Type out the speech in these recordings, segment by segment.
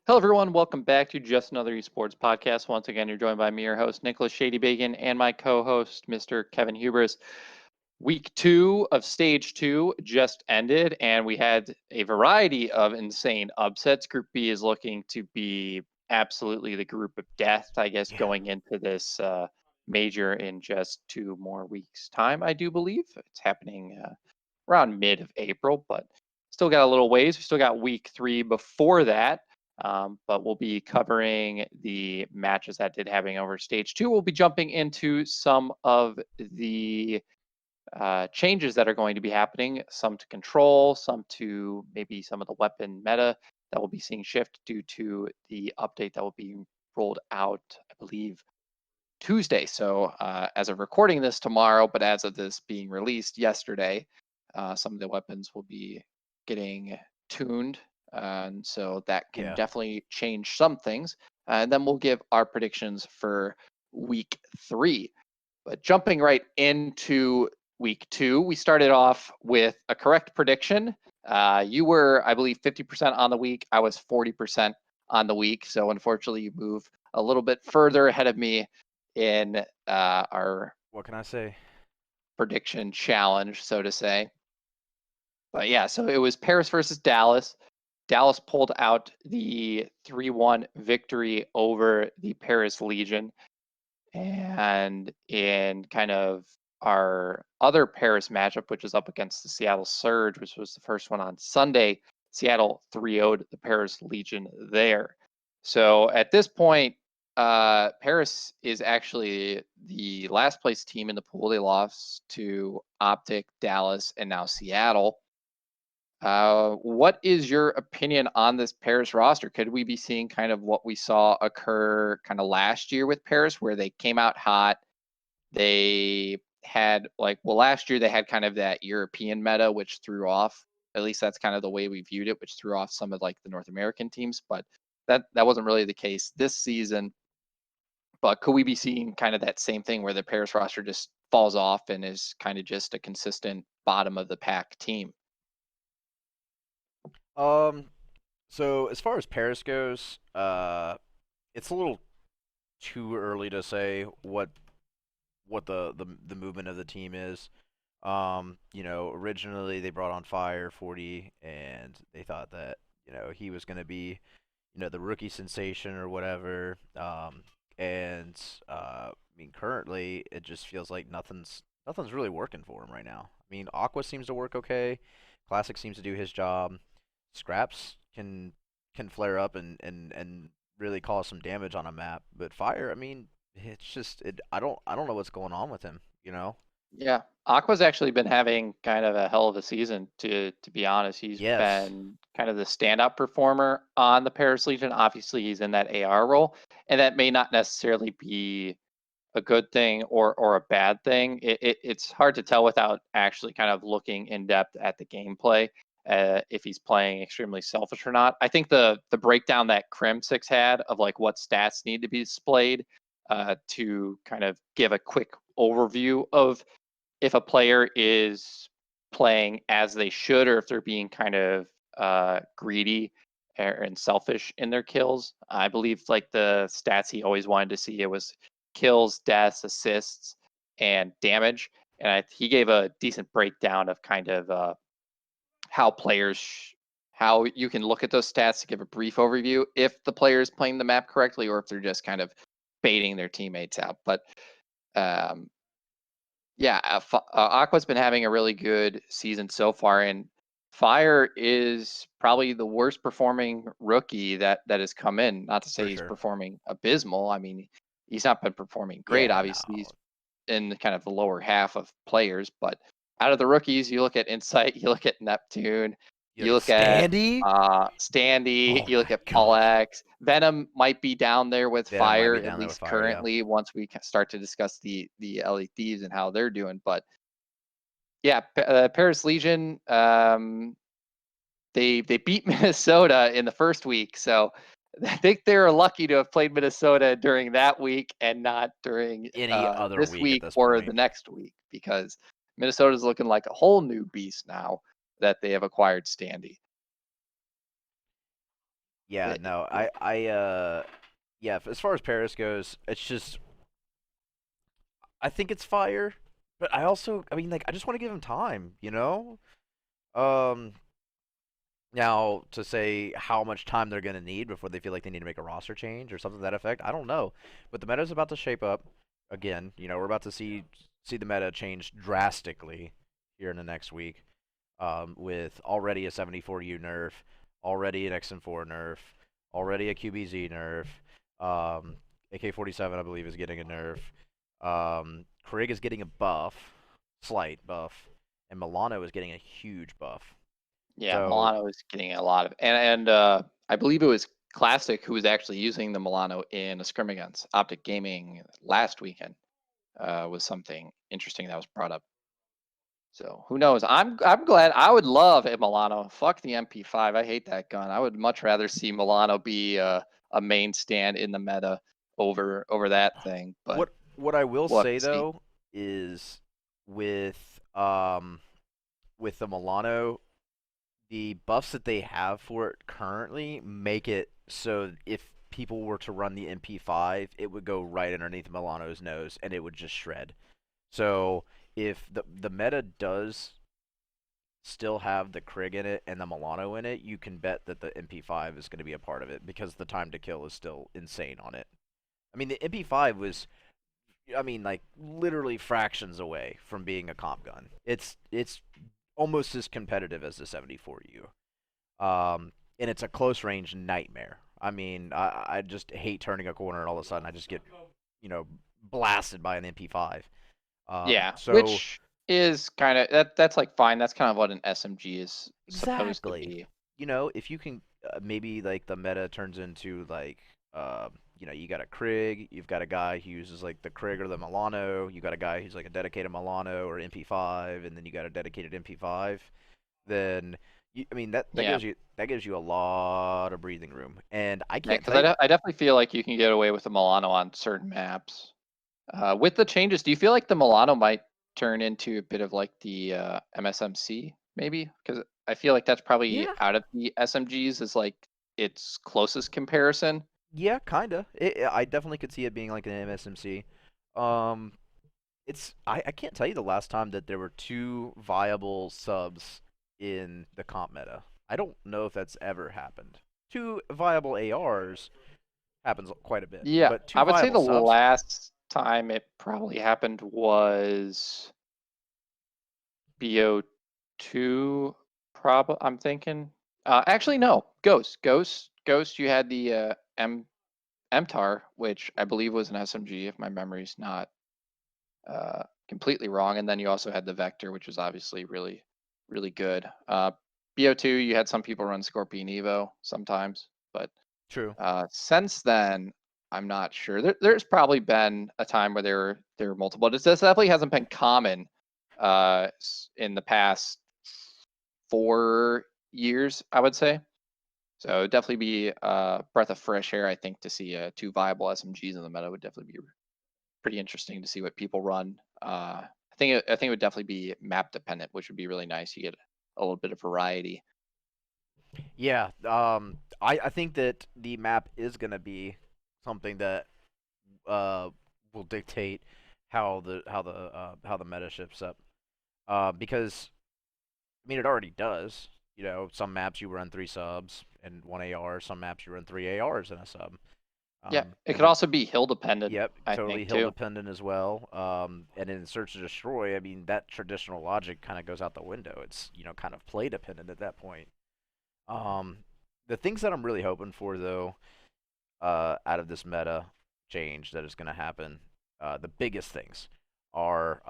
Hello, everyone. Welcome back to Just Another Esports podcast. Once again, you're joined by me, your host, Nicholas Shady Bacon, and my co host, Mr. Kevin Hubris. Week 2 of Stage 2 just ended, and we had a variety of insane upsets. Group B is looking to be absolutely the group of death, I guess, Yeah. going into this major in just 2 more weeks' time, I do believe. It's happening around mid of April, but still got a little ways. We still got week 3 before that. But we'll be covering the matches that did having over stage 2. We'll be jumping into some of the changes that are going to be happening, some to control, some to maybe some of the weapon meta that we'll be seeing shift due to the update that will be rolled out, I believe, Tuesday. So as of recording this tomorrow, but as of this being released yesterday, some of the weapons will be getting tuned. And so that can Yeah. definitely change some things. And then we'll give our predictions for week 3. But jumping right into week 2, we started off with a correct prediction. You were, I believe, 50% on the week. I was 40% on the week. So unfortunately, you move a little bit further ahead of me in our What can I say? prediction challenge, so to say. But yeah, so it was Paris versus Dallas. Dallas pulled out the 3-1 victory over the Paris Legion. And in kind of our other Paris matchup, which is up against the Seattle Surge, which was the first one on Sunday, Seattle 3-0'd the Paris Legion there. So at this point, Paris is actually the last place team in the pool. They lost to Optic, Dallas, and now Seattle. What is your opinion on this Paris roster? Could we be seeing kind of what we saw occur kind of last year with Paris, where they came out hot? They had last year they had kind of that European meta, which threw off, at least that's kind of the way we viewed it, which threw off some of like the North American teams, but that wasn't really the case this season. But could we be seeing kind of that same thing where the Paris roster just falls off and is kind of just a consistent bottom of the pack team? Um, so as far as Paris goes, it's a little too early to say what the movement of the team is. Originally they brought on Fire 40, and they thought that he was going to be the rookie sensation or whatever. And I mean, currently it just feels like nothing's really working for him right now. I mean, Aqua seems to work okay. Classic seems to do his job. Scraps can flare up and really cause some damage on a map. But Fire, I mean, it's just I don't know what's going on with him. Yeah, Aqua's actually been having kind of a hell of a season, to be honest. He's Yes. been kind of the standout performer on the Paris Legion. Obviously, he's in that AR role, and that may not necessarily be a good thing or a bad thing. It's hard to tell without actually kind of looking in depth at the gameplay, if he's playing extremely selfish or not. I think the breakdown that Crim6 had of like what stats need to be displayed, to kind of give a quick overview of if a player is playing as they should or if they're being kind of greedy and selfish in their kills. I believe like the stats he always wanted to see, it was kills, deaths, assists, and damage. And he gave a decent breakdown of kind of how players, how you can look at those stats to give a brief overview if the player is playing the map correctly or if they're just kind of baiting their teammates out. But um, yeah, Aqua's been having a really good season so far, and Fire is probably the worst performing rookie that has come in. Not to say For he's sure. performing abysmal. I mean, he's not been performing great. Yeah, Obviously, no. he's in kind of the lower half of players, but out of the rookies, you look at Insight, you look at Neptune, You you look at look at Standy. Standy, Oh you look my at god. Pollax. Venom might be down there with Venom might Fire, be at down there with least Fire, yeah. currently, once we start to discuss the LA Thieves and how they're doing. But yeah, Paris Legion, they beat Minnesota in the first week, so I think they were lucky to have played Minnesota during that week and not during Any other this week at week this or the point. next week, because Minnesota's looking like a whole new beast now that they have acquired Standy. Yeah, no, yeah. As far as Paris goes, it's just I think it's fire, but I mean, like, I just want to give him time, you know. Um, Now to say how much time they're gonna need before they feel like they need to make a roster change or something to that effect, I don't know. But the meta's about to shape up again. You know, we're about to see the meta change drastically here in the next week. With already a 74U nerf, already an XM4 nerf, already a QBZ nerf. AK-47, I believe, is getting a nerf. Krig is getting a buff, slight buff, and Milano is getting a huge buff. Yeah, So Milano is getting a lot of, and I believe it was Classic who was actually using the Milano in a scrim against Optic Gaming last weekend. Was something interesting that was brought up. So who knows? I'm glad. I would love a Milano. Fuck the MP5. I hate that gun. I would much rather see Milano be a main stand in the meta over that thing. But what I will we'll have say to see. though is with with the Milano, the buffs that they have for it currently make it so if people were to run the MP5, it would go right underneath Milano's nose and it would just shred. So if the meta does still have the Krig in it and the Milano in it, you can bet that the MP5 is going to be a part of it because the time to kill is still insane on it. I mean, the MP5 was, I mean, like literally fractions away from being a comp gun. It's almost as competitive as the 74U. And it's a close range nightmare. I mean, I just hate turning a corner and all of a sudden I just get, you know, blasted by an MP5. Yeah, So which is kind of that's like fine. That's kind of what an SMG is supposed to exactly, be. you know, if you can maybe like the meta turns into like, you know, you got a Krig, you've got a guy who uses like the Krig or the Milano, you got a guy who's like a dedicated Milano or MP5, and then you got a dedicated MP5. Then I mean Yeah. that gives you a lot of breathing room, and I Yeah, can't because tell you. I definitely feel like you can get away with the Milano on certain maps. With the changes, do you feel like the Milano might turn into a bit of like the MSMC maybe? Because I feel like that's probably Yeah, out of the SMGs is like its closest comparison. yeah, kinda. I definitely could see it being like an MSMC. Um, I can't tell you the last time that there were two viable subs in the comp meta. I don't know if that's ever happened. Two viable ARs happens quite a bit, Yeah, but two I would say viable the subs? last time it probably happened was BO2. I'm thinking. Actually, no. Ghost. You had the MTAR, which I believe was an SMG, if my memory's not completely wrong. And then you also had the Vector, which was obviously really good. BO2, you had some people run Scorpion Evo sometimes, but True. since then, I'm not sure. There's probably been a time where there were multiple. This definitely hasn't been common in the past 4 years, I would say. So it'd definitely be a breath of fresh air, I think, to see two viable SMGs in the meta would definitely be pretty interesting to see what people run. I think it would definitely be map dependent, which would be really nice. You get a little bit of variety. Yeah, I think that the map is gonna be something that uh will dictate how the meta shifts up. Because I mean it already does. You know, some maps you run three subs and one AR. Some maps you run three ARs and a sub. Yeah, it And could then also be hill dependent, yep, I totally think, hill too. dependent as well. And in search to destroy, I mean that traditional logic kind of goes out the window. It's you know kind of play dependent at that point. Um, the things that I'm really hoping for though, out of this meta change that is going to happen, the biggest things are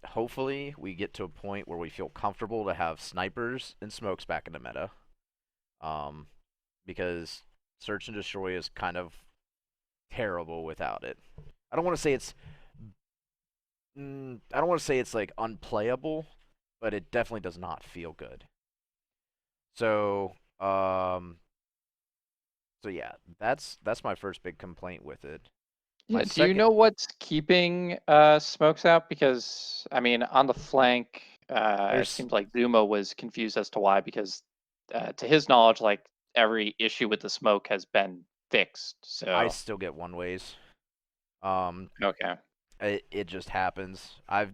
hopefully we get to a point where we feel comfortable to have snipers and smokes back in the meta. Um, because search and destroy is kind of terrible without it. I don't want to say it's I don't want to say it's like unplayable, but it definitely does not feel good. So, so yeah, that's my first big complaint with it. My Yeah, do you second, know what's keeping smokes out? Because I mean, on the flank, it there's seems like Zuma was confused as to why. Because to his knowledge, like every issue with the smoke has been fixed. I So still get one ways. Um, okay. it just happens. I've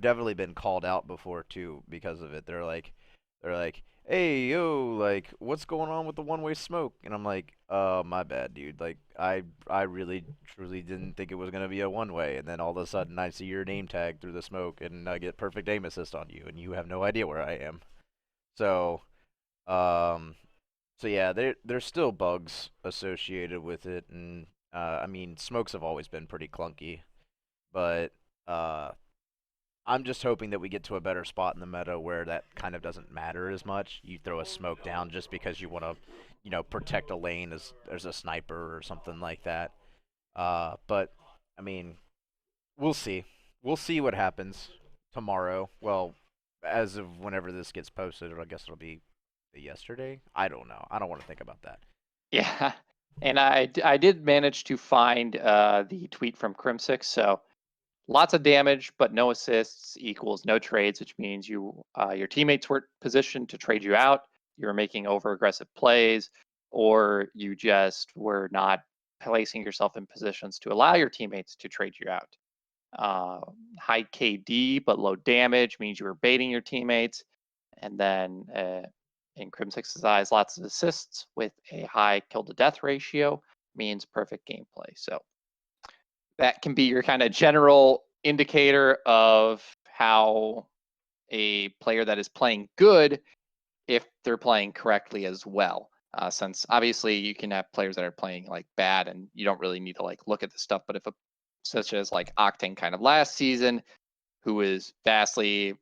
definitely been called out before too because of it. They're like, "Hey, yo, like, what's going on with the one-way smoke?" And I'm like, my bad, dude. Like, I really truly didn't think it was gonna be a one-way, and then all of a sudden I see your name tag through the smoke, and I get perfect aim assist on you, and you have no idea where I am. So, um, so yeah, there's still bugs associated with it, and I mean, smokes have always been pretty clunky, but uh, I'm just hoping that we get to a better spot in the meta where that kind of doesn't matter as much. You throw a smoke down just because you want to, protect a lane as there's a sniper or something like that. But I mean, we'll see. We'll see what happens tomorrow. Well, as of whenever this gets posted, or I guess it'll be yesterday. I don't know. I don't want to think about that. Yeah. And I did manage to find the tweet from Crimsix. So lots of damage, but no assists equals no trades, which means your teammates were positioned to trade you out. You were making over aggressive plays, or you just were not placing yourself in positions to allow your teammates to trade you out. Uh, High KD but low damage means you were baiting your teammates, and then in Crimsix's eyes, lots of assists with a high kill to death ratio means perfect gameplay. So that can be your kind of general indicator of how a player that is playing good, if they're playing correctly as well. Since obviously you can have players that are playing like bad and you don't really need to like look at the stuff, but if a such as like Octane kind of last season, who is vastly,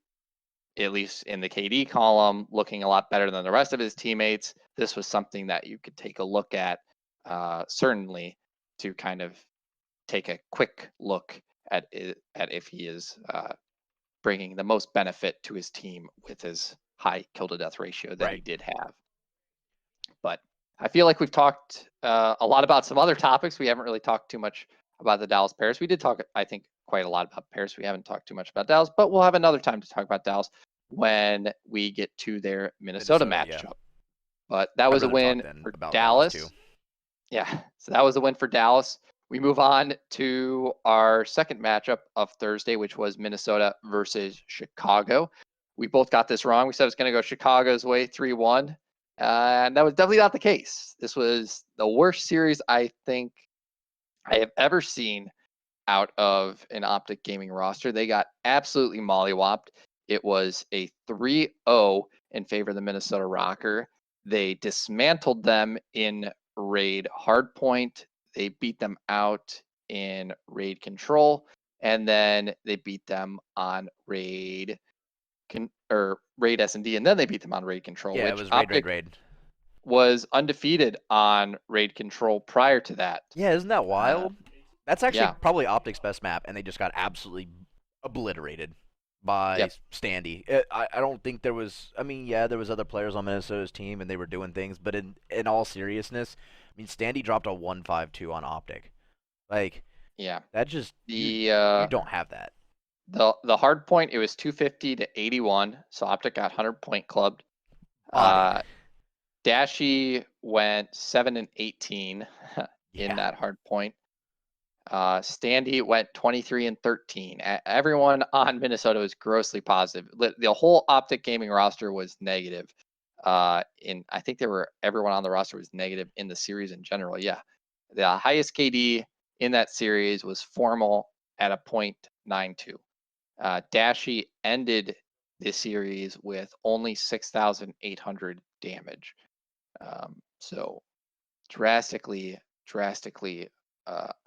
at least in the KD column, looking a lot better than the rest of his teammates, this was something that you could take a look at, certainly, to kind of take a quick look at if he is bringing the most benefit to his team with his high kill to death ratio that he Right. did have. But I feel like we've talked a lot about some other topics. We haven't really talked too much about the Dallas Paris. We did talk, I think, quite a lot about Paris. We haven't talked too much about Dallas, but we'll have another time to talk about Dallas when we get to their Minnesota Minnesota, yeah. matchup. But that I'd was a rather talk win then for about Dallas too. Dallas. Yeah, so that was a win for Dallas. We move on to our second matchup of Thursday, which was Minnesota versus Chicago. We both got this wrong. We said it was going to go Chicago's way 3-1. And that was definitely not the case. This was the worst series I think I have ever seen out of an Optic Gaming roster. They got absolutely mollywopped. It was a 3-0 in favor of the Minnesota Rocker. They dismantled them in raid hardpoint. They beat them out in raid control, and then they beat them on raid or raid S&D, and then they beat them on raid control, Yeah, it which was raid, raid, Optic raid. was undefeated on raid control prior to that. Yeah, isn't that Uh, wild? That's actually yeah, probably Optic's best map, and they just got absolutely obliterated by yep, Standy. I don't think there was. I mean, yeah, there was other players on Minnesota's team, and they were doing things. But in all seriousness, I mean, Standy dropped a 1-5-2 on Optic. Like yeah. that just you The don't have that. the hard point, it was 250 to 81, so Optic got 100-point clubbed. Odd. Dashy went 7 and 18 in Yeah. that hard point. Standy went 23 and 13. Everyone on Minnesota was grossly positive. The whole Optic Gaming roster was negative. I think everyone on the roster was negative in the series in general. Yeah, the highest KD in that series was Formal at a 0.92. Dashy ended this series with only 6,800 damage. So drastically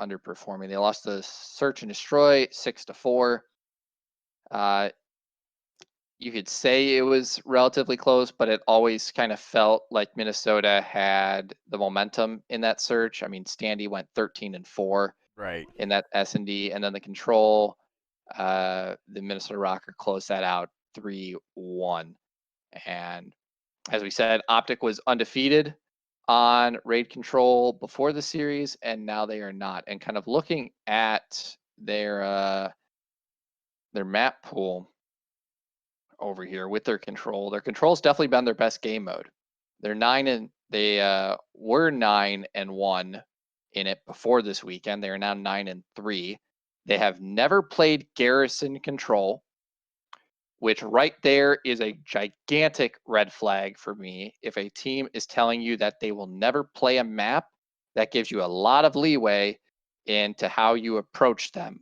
underperforming. They lost the search and destroy 6-4. Uh, you could say it was relatively close, but it always kind of felt like Minnesota had the momentum in that search. I mean, Standy went 13 and 4 Right. in that S&D, and then the control, the Minnesota Rocker closed that out 3-1. And as we said, Optic was undefeated on raid control before the series, and now they are not. And kind of looking at their map pool over here with their control's definitely been their best game mode. They were 9-1 in it before this weekend. They are now 9-3. They have never played Garrison Control, which right there is a gigantic red flag for me. If a team is telling you that they will never play a map, that gives you a lot of leeway into how you approach them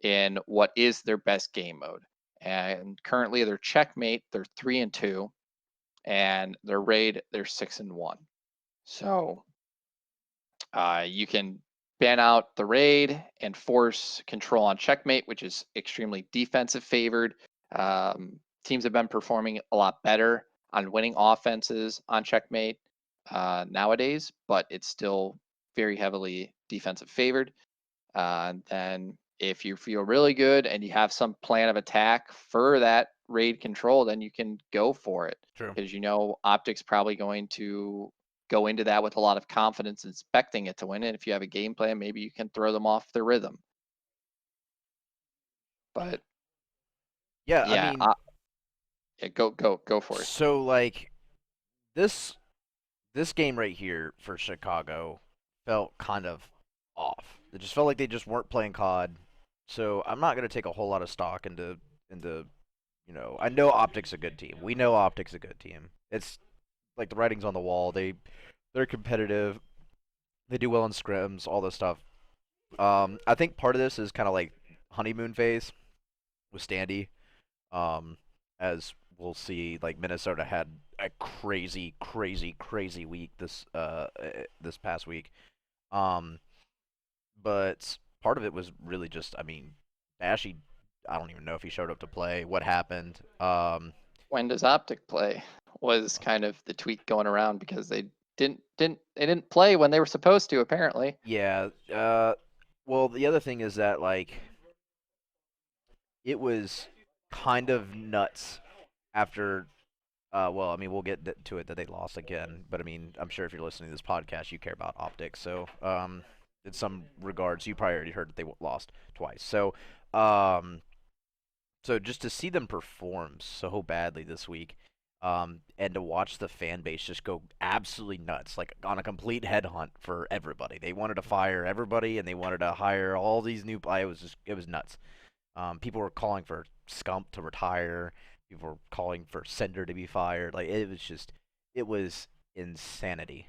in what is their best game mode. And currently, their checkmate, they're 3-2, and their raid, they're 6-1. So you can ban out the raid and force control on checkmate, which is extremely defensive favored. Teams have been performing a lot better on winning offenses on checkmate nowadays, but it's still very heavily defensive favored. Then if you feel really good and you have some plan of attack for that raid control, then you can go for it. True. Because Optic's probably going to go into that with a lot of confidence, expecting it to win. And if you have a game plan, maybe you can throw them off their rhythm. But Yeah, I yeah, mean, yeah, go for it. so like this this game right here for Chicago felt kind of off. It just felt like they just weren't playing COD. So I'm not gonna take a whole lot of stock into I know Optic's a good team. We know Optic's a good team. It's like the writing's on the wall. They're competitive. They do well in scrims, all this stuff. I think part of this is kind of like honeymoon phase with Standy. Um, as we'll see, like Minnesota had a crazy, crazy, crazy week this past week. Um, but part of it was really just, I mean, Bashy. I don't even know if he showed up to play. What happened? When does Optic play? Was kind of the tweet going around because they didn't play when they were supposed to, apparently. Yeah. Well, the other thing is that like it was kind of nuts after. Well, I mean, we'll get to it that they lost again, but I mean, I'm sure if you're listening to this podcast, you care about optics. So, in some regards, you probably already heard that they lost twice. Um, so just to see them perform so badly this week, and to watch the fan base just go absolutely nuts, like on a complete headhunt for everybody. They wanted to fire everybody, and they wanted to hire all these new. It was nuts. People were calling for Scump to retire. People were calling for Sender to be fired. Like it was insanity.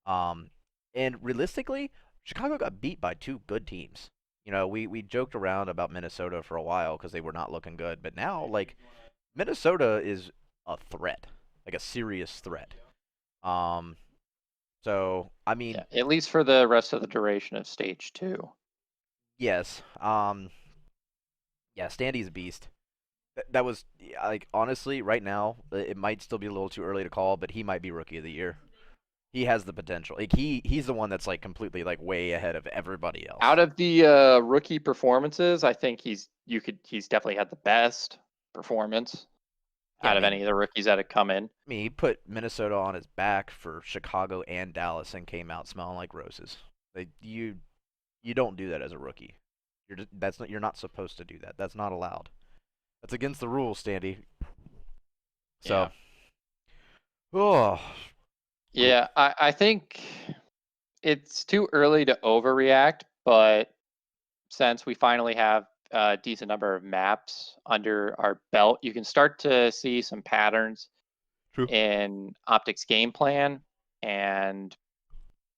Um, and realistically, Chicago got beat by two good teams. We joked around about Minnesota for a while because they were not looking good, but now like Minnesota is a threat, like a serious threat. Um, so I mean, Yeah, at least for the rest of the duration of stage 2. yes. Yeah, Standy's a beast. That was like honestly, right now it might still be a little too early to call, but he might be rookie of the year. He has the potential. Like he's the one that's like completely like way ahead of everybody Out else. of the rookie performances, I think he's definitely had the best performance Yeah, I out of mean, any of the rookies that have come in. he put Minnesota on his back for Chicago and Dallas and came out smelling like roses. Like you don't do that as a rookie. You're not supposed to do that. That's not allowed. That's against the rules, Standy. Yeah. So, oh, Yeah, I think it's too early to overreact, but since we finally have a decent number of maps under our belt, you can start to see some patterns true. in Optic's game plan. And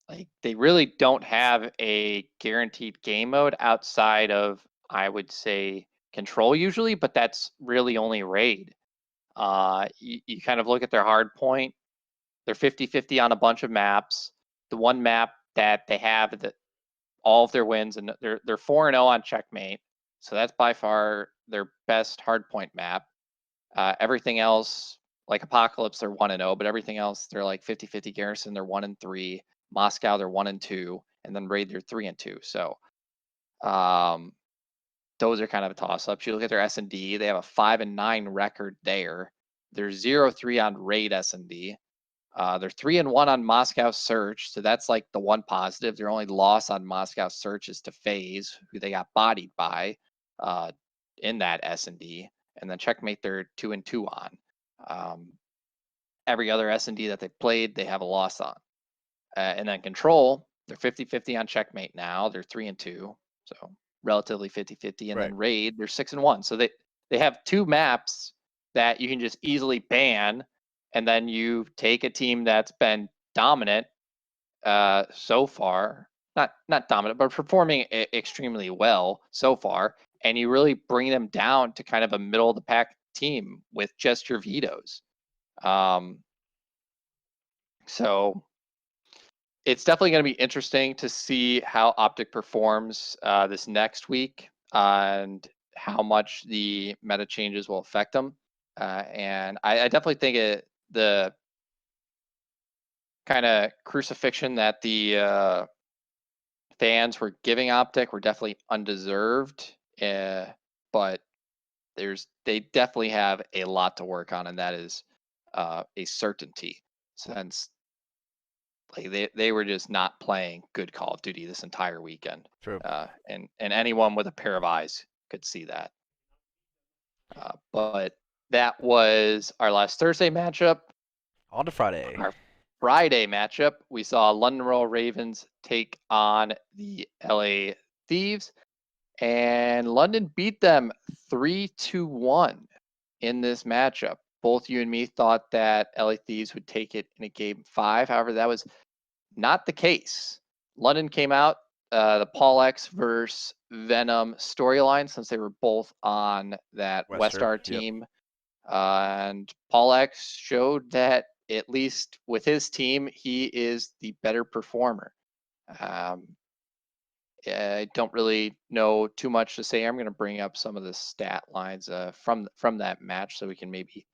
like they really don't have a guaranteed game mode outside of, I would say, control usually, but that's really only raid. You kind of look at their hard point. They're 50-50 on a bunch of maps. The one map that they have that all of their wins, and they're 4-0 on checkmate. So that's by far their best hardpoint map. Everything else, like Apocalypse, they're 1-0, but everything else, they're like 50-50. Garrison, they're 1-3. Moscow, they're 1-2, and then Raid, they're 3-2. So um, those are kind of a toss-up. You look at their S&D, they have a 5-9 record there. They're 0-3 on Raid S&D. They're 3-1 on Moscow Search, so that's like the one positive. Their only loss on Moscow Search is to FaZe, who they got bodied by uh, in that S&D, and then Checkmate they're 2-2 on. Every other S&D that they played, they have a loss on. And then Control, they're 50-50 on Checkmate now. They're 3-2, so relatively 50-50. And Right. then Raid, they're 6-1. So they have two maps that you can just easily ban, and then you take a team that's been dominant so far, not dominant, but performing extremely well so far, and you really bring them down to kind of a middle of the pack team with just your vetoes. So it's definitely going to be interesting to see how Optic performs this next week and how much the meta changes will affect them. And I definitely think the kind of crucifixion that the fans were giving Optic were definitely undeserved. But they definitely have a lot to work on, and that is a certainty, since like they were just not playing good Call of Duty this entire weekend. True. And anyone with a pair of eyes could see that. But that was our last Thursday matchup. On to Friday. Our Friday matchup, we saw London Royal Ravens take on the LA Thieves, and London beat them 3-1 in this matchup. Both you and me thought that LA Thieves would take it in a game 5. However, that was not the case. London came out the Paul X versus Venom storyline, since they were both on that Wester. Westar Yep. team. And Paul X showed that, at least with his team, he is the better performer. I don't really know too much to say. I'm going to bring up some of the stat lines from that match so we can maybe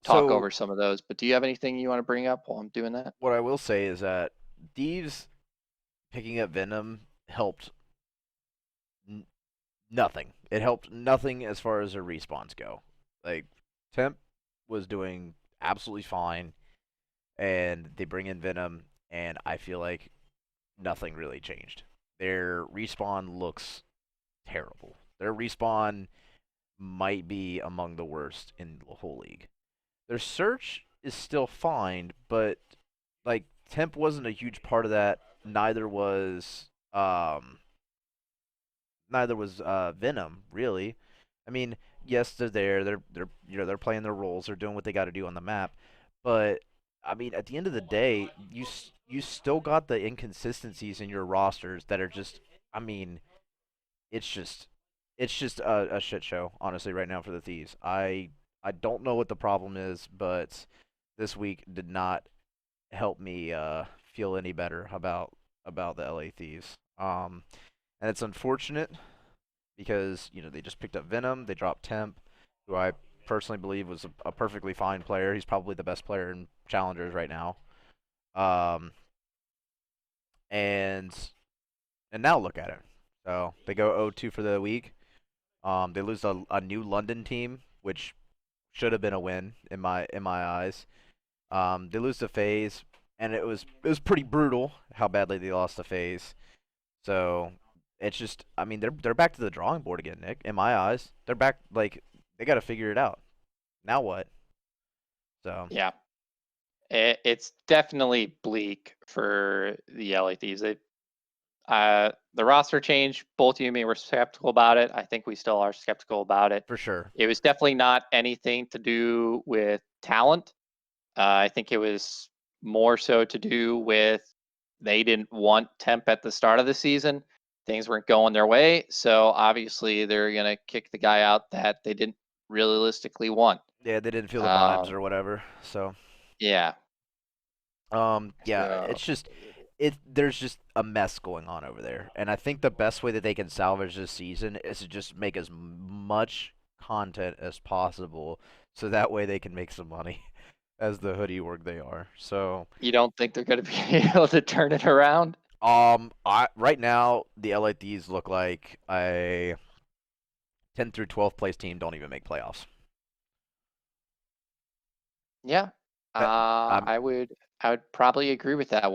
talk So over some of those. But do you have anything you want to bring up while I'm doing that? what I will say is that Thieves picking up Venom helped nothing. It helped nothing as far as their respawns go. Like, Temp was doing absolutely fine, and they bring in Venom, and I feel like nothing really changed. Their respawn looks terrible. Their respawn might be among the worst in the whole league. Their search is still fine, but like Temp wasn't a huge part of that. Neither was Venom, really. I mean, yes, they're there. They're playing their roles. They're doing what they got to do on the map. But I mean, at the end of the day, you still got the inconsistencies in your rosters that are just. I mean, it's just it's just a shit show, honestly, right now for the Thieves. I don't know what the problem is, but this week did not help me feel any better about the LA Thieves. And it's unfortunate because they just picked up Venom, they dropped Temp, who I personally believe was a perfectly fine player. He's probably the best player in challengers right now. Um, and and now look at it. So they go 0-2 for the week. They lose a new London team, which should have been a win in my eyes. They lose to FaZe, and it was pretty brutal how badly they lost to FaZe. So it's just, I mean, they're back to the drawing board again, Nick. In my eyes, they're back. Like, they got to figure it out. Now what? So Yeah, it's definitely bleak for the LA Thieves. The roster change, both you and me were skeptical about it. I think we still are skeptical about it. for sure, It was definitely not anything to do with talent. I think it was more so to do with they didn't want Temp at the start of the season. Things weren't going their way. So obviously they're going to kick the guy out that they didn't realistically want. yeah, they didn't feel the vibes Um, or whatever. So yeah. yeah, So it's just there's just a mess going on over there, and I think the best way that they can salvage this season is to just make as much content as possible, so that way they can make some money as the hoodie org they are. So you don't think they're going to be able to turn it around? right now the LA Thieves look like a 10 through 12th place team don't even make playoffs. Yeah. That I'm I would probably agree with that.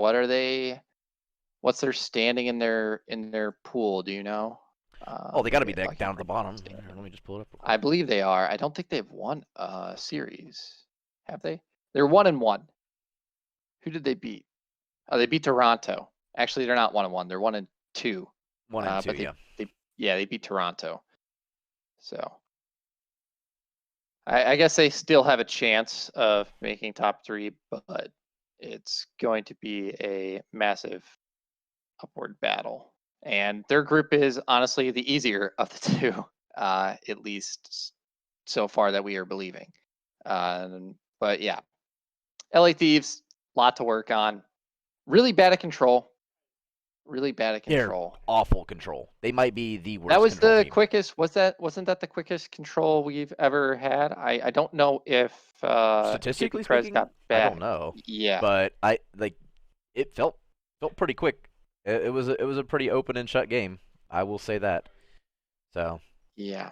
What's their standing in their pool, do you know? Oh, they got to be I can down at the bring up the bottom. Here, standing. let me just pull it up real I quick. believe they are. I don't think they've won a series. Have they? They're 1-1. Who did they beat? Oh, they beat Toronto. Actually, they're not 1-1. They're 1-2. 1 and 2, But yeah. they beat Toronto. So I guess they still have a chance of making top 3, but it's going to be a massive upward battle. And their group is honestly the easier of the two, at least so far that we are believing. But yeah, LA Thieves, lot to work on. Really bad at control. Really bad at They're control. awful control. They might be the That worst was control the team. quickest. Wasn't that the quickest control we've ever had? I don't know if Gibby Statistically Prez speaking, got I don't back. know, Yeah, but I like it felt pretty quick. It was a pretty open and shut game. I will say that. So, yeah.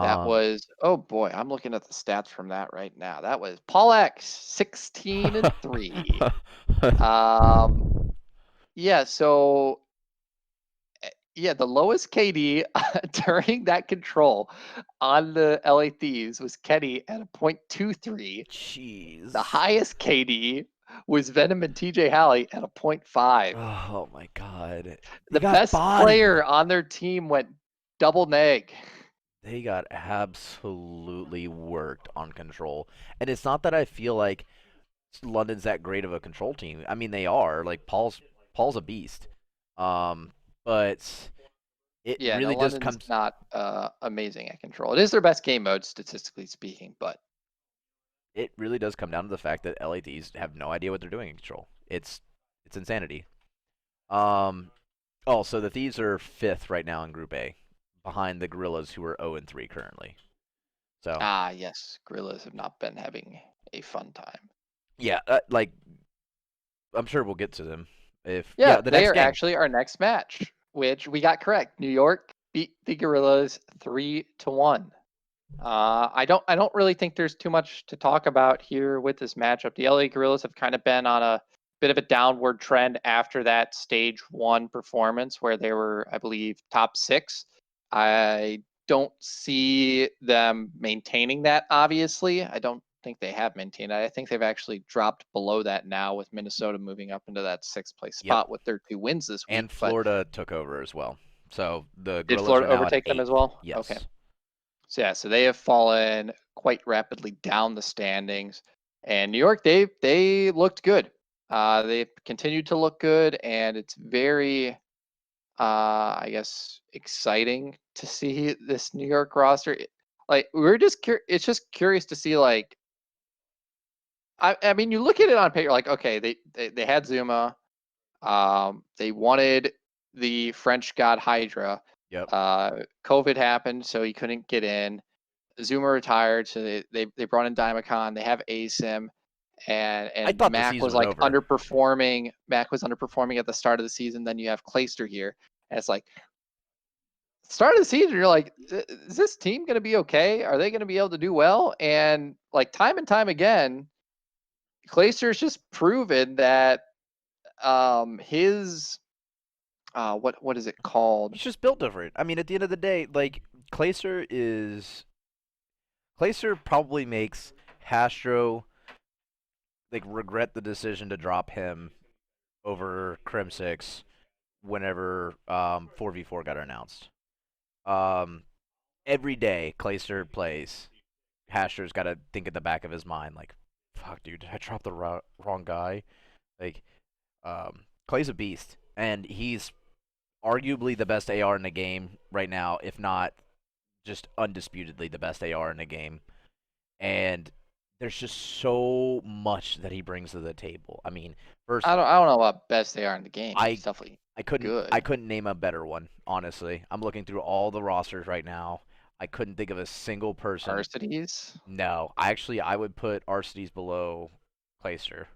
That um, was, oh boy, I'm looking at the stats from that right now. That was Paul X, 16-3. Um, yeah, so yeah, the lowest KD during that control on the LA Thieves was Kenny at a .23. The jeez. highest KD was Venom and TJ Halley at a .5. Oh my god. They The got best player bodied. on their team went double neg. They got absolutely worked on control. And it's not that I feel like London's that great of a control team. I mean, they are. Like Paul's a beast. Um, but it Yeah, no, really does London's come not amazing at control. It is their best game mode statistically speaking, but it really does come down to the fact that LADs have no idea what they're doing in control. It's insanity. Um, oh, so the Thieves are fifth right now in Group A, behind the Gorillas, who are 0-3 currently. So yes, Gorillas have not been having a fun time. yeah, like I'm sure we'll get to them. If Yeah, yeah, the they next are game. actually our next match, which we got correct. New York beat the Gorillas 3-1. I don't really think there's too much to talk about here with this matchup. The LA Gorillas have kind of been on a bit of a downward trend after that stage 1 performance where they were, I believe, top 6. I don't see them maintaining that, obviously. I don't think they have maintained that. I think they've actually dropped below that now with Minnesota moving up into that 6th place Yep, spot with their 2 wins this week. and But Florida took over as well. So the did Gorillas are Florida now at overtake them as eighth. well? Okay. Yes. So yeah, so they have fallen quite rapidly down the standings. And New York, they looked good. They continued to look good, and it's very, I guess, exciting to see this New York roster. Like we're just it's just curious to see like I mean you look at it on paper like okay they had Zuma, they wanted the French god Hydra. Yep. COVID happened, so he couldn't get in. Zuma retired, so they brought in Dimacon. They have ASIM, I and thought the Mac season was was like over. underperforming. Mac was underperforming at the start of the season. Then you have Clayster here, and it's like start of the season. You're like, is this team going to be okay? Are they going to be able to do well? And like time and time again, Clayster's just proven that his what is it called? He's just built different. I mean, at the end of the day, like Clayster probably makes Hastro like regret the decision to drop him over Crim6 whenever 4v4 got announced. Um, every day Clayster plays, Hashter's got to think at the back of his mind like, "Fuck, dude, did I drop the wrong guy?" Like, Clay's a beast, and he's arguably the best AR in the game right now, if not just undisputedly the best AR in the game. And there's just so much that he brings to the table. I mean, first, I don't know what best they are in the game, but I he's definitely I couldn't I good. couldn't name a better one, honestly. I'm looking through all the rosters right now. I couldn't think of a single person. Arcides. No, I would put Arcides below Clayster.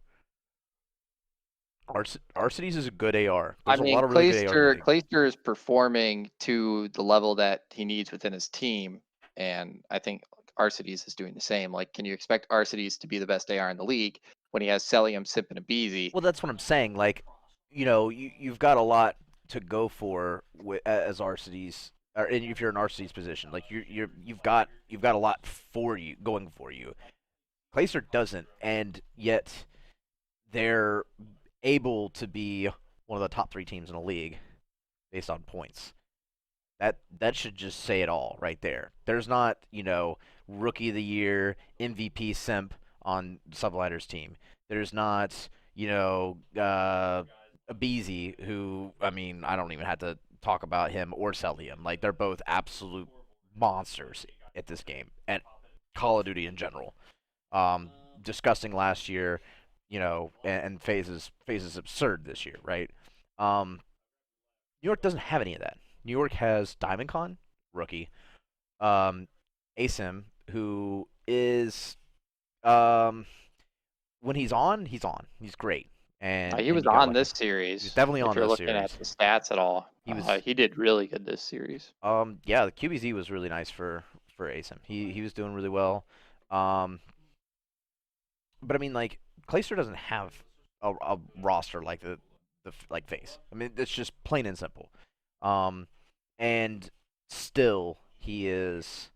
Arcides is a good AR. I There's a lot mean, of really good ARs in the league. Clayster is performing to the level that he needs within his team, and I think Arcides is doing the same. Like, can you expect Arcides to be the best AR in the league when he has Celium, Sip, and Abizi? Well, that's what I'm saying. Like, you've got a lot to go for as Arcides, or if you're in Arcides position, like you've got a lot for you going for you. Clayster doesn't, and yet their able to be one of the top 3 teams in the league based on points. That should just say it all right there. There's not, rookie of the year, MVP simp on Sublighter's team. There's not, Abizi, who, I mean, I don't even have to talk about him or Celium. Like, they're both absolute monsters at this game, and Call of Duty in general. Disgusting last year, and FaZe is absurd this year, right? New York doesn't have any of that. New York has DiamondCon, rookie, um, Asim, who is when he's on, he's on. He's great, and He was you gotta on let him. this He's series. definitely If on you're this looking at series. the stats at all, He was he did really good this series. yeah, the QBZ was really nice for Asim. He was doing really well. Um, but I mean, like, Clayster doesn't have a roster like the like FaZe. I mean, it's just plain and simple. Um, and still he is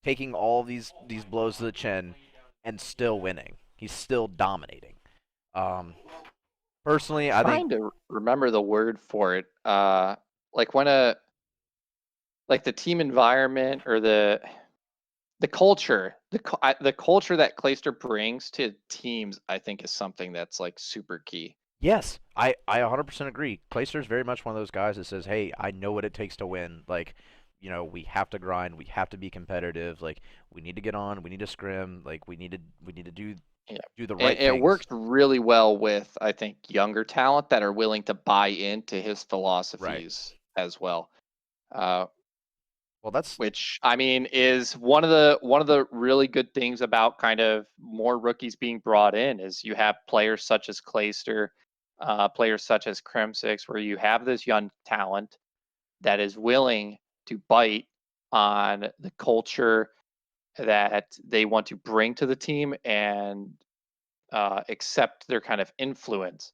taking all these blows to the chin and still winning. He's still dominating. Um, personally, I think Trying to remember the word for it. Like when like the team environment or the culture, the culture that Clayster brings to teams, I think is something that's like super key. yes, I 100% agree. Clayster is very much one of those guys that says, "Hey, I know what it takes to win. Like, we have to grind. We have to be competitive. Like, we need to get on. We need to scrim. Like, we need to Yeah. do the And right it things." works really well with, I think, younger talent that are willing to buy into his Right. philosophies as well. Uh, Well, that's which I mean is one of the really good things about kind of more rookies being brought in is you have players such as Clayster, players such as Crimsix, where you have this young talent that is willing to bite on the culture that they want to bring to the team and accept their kind of influence.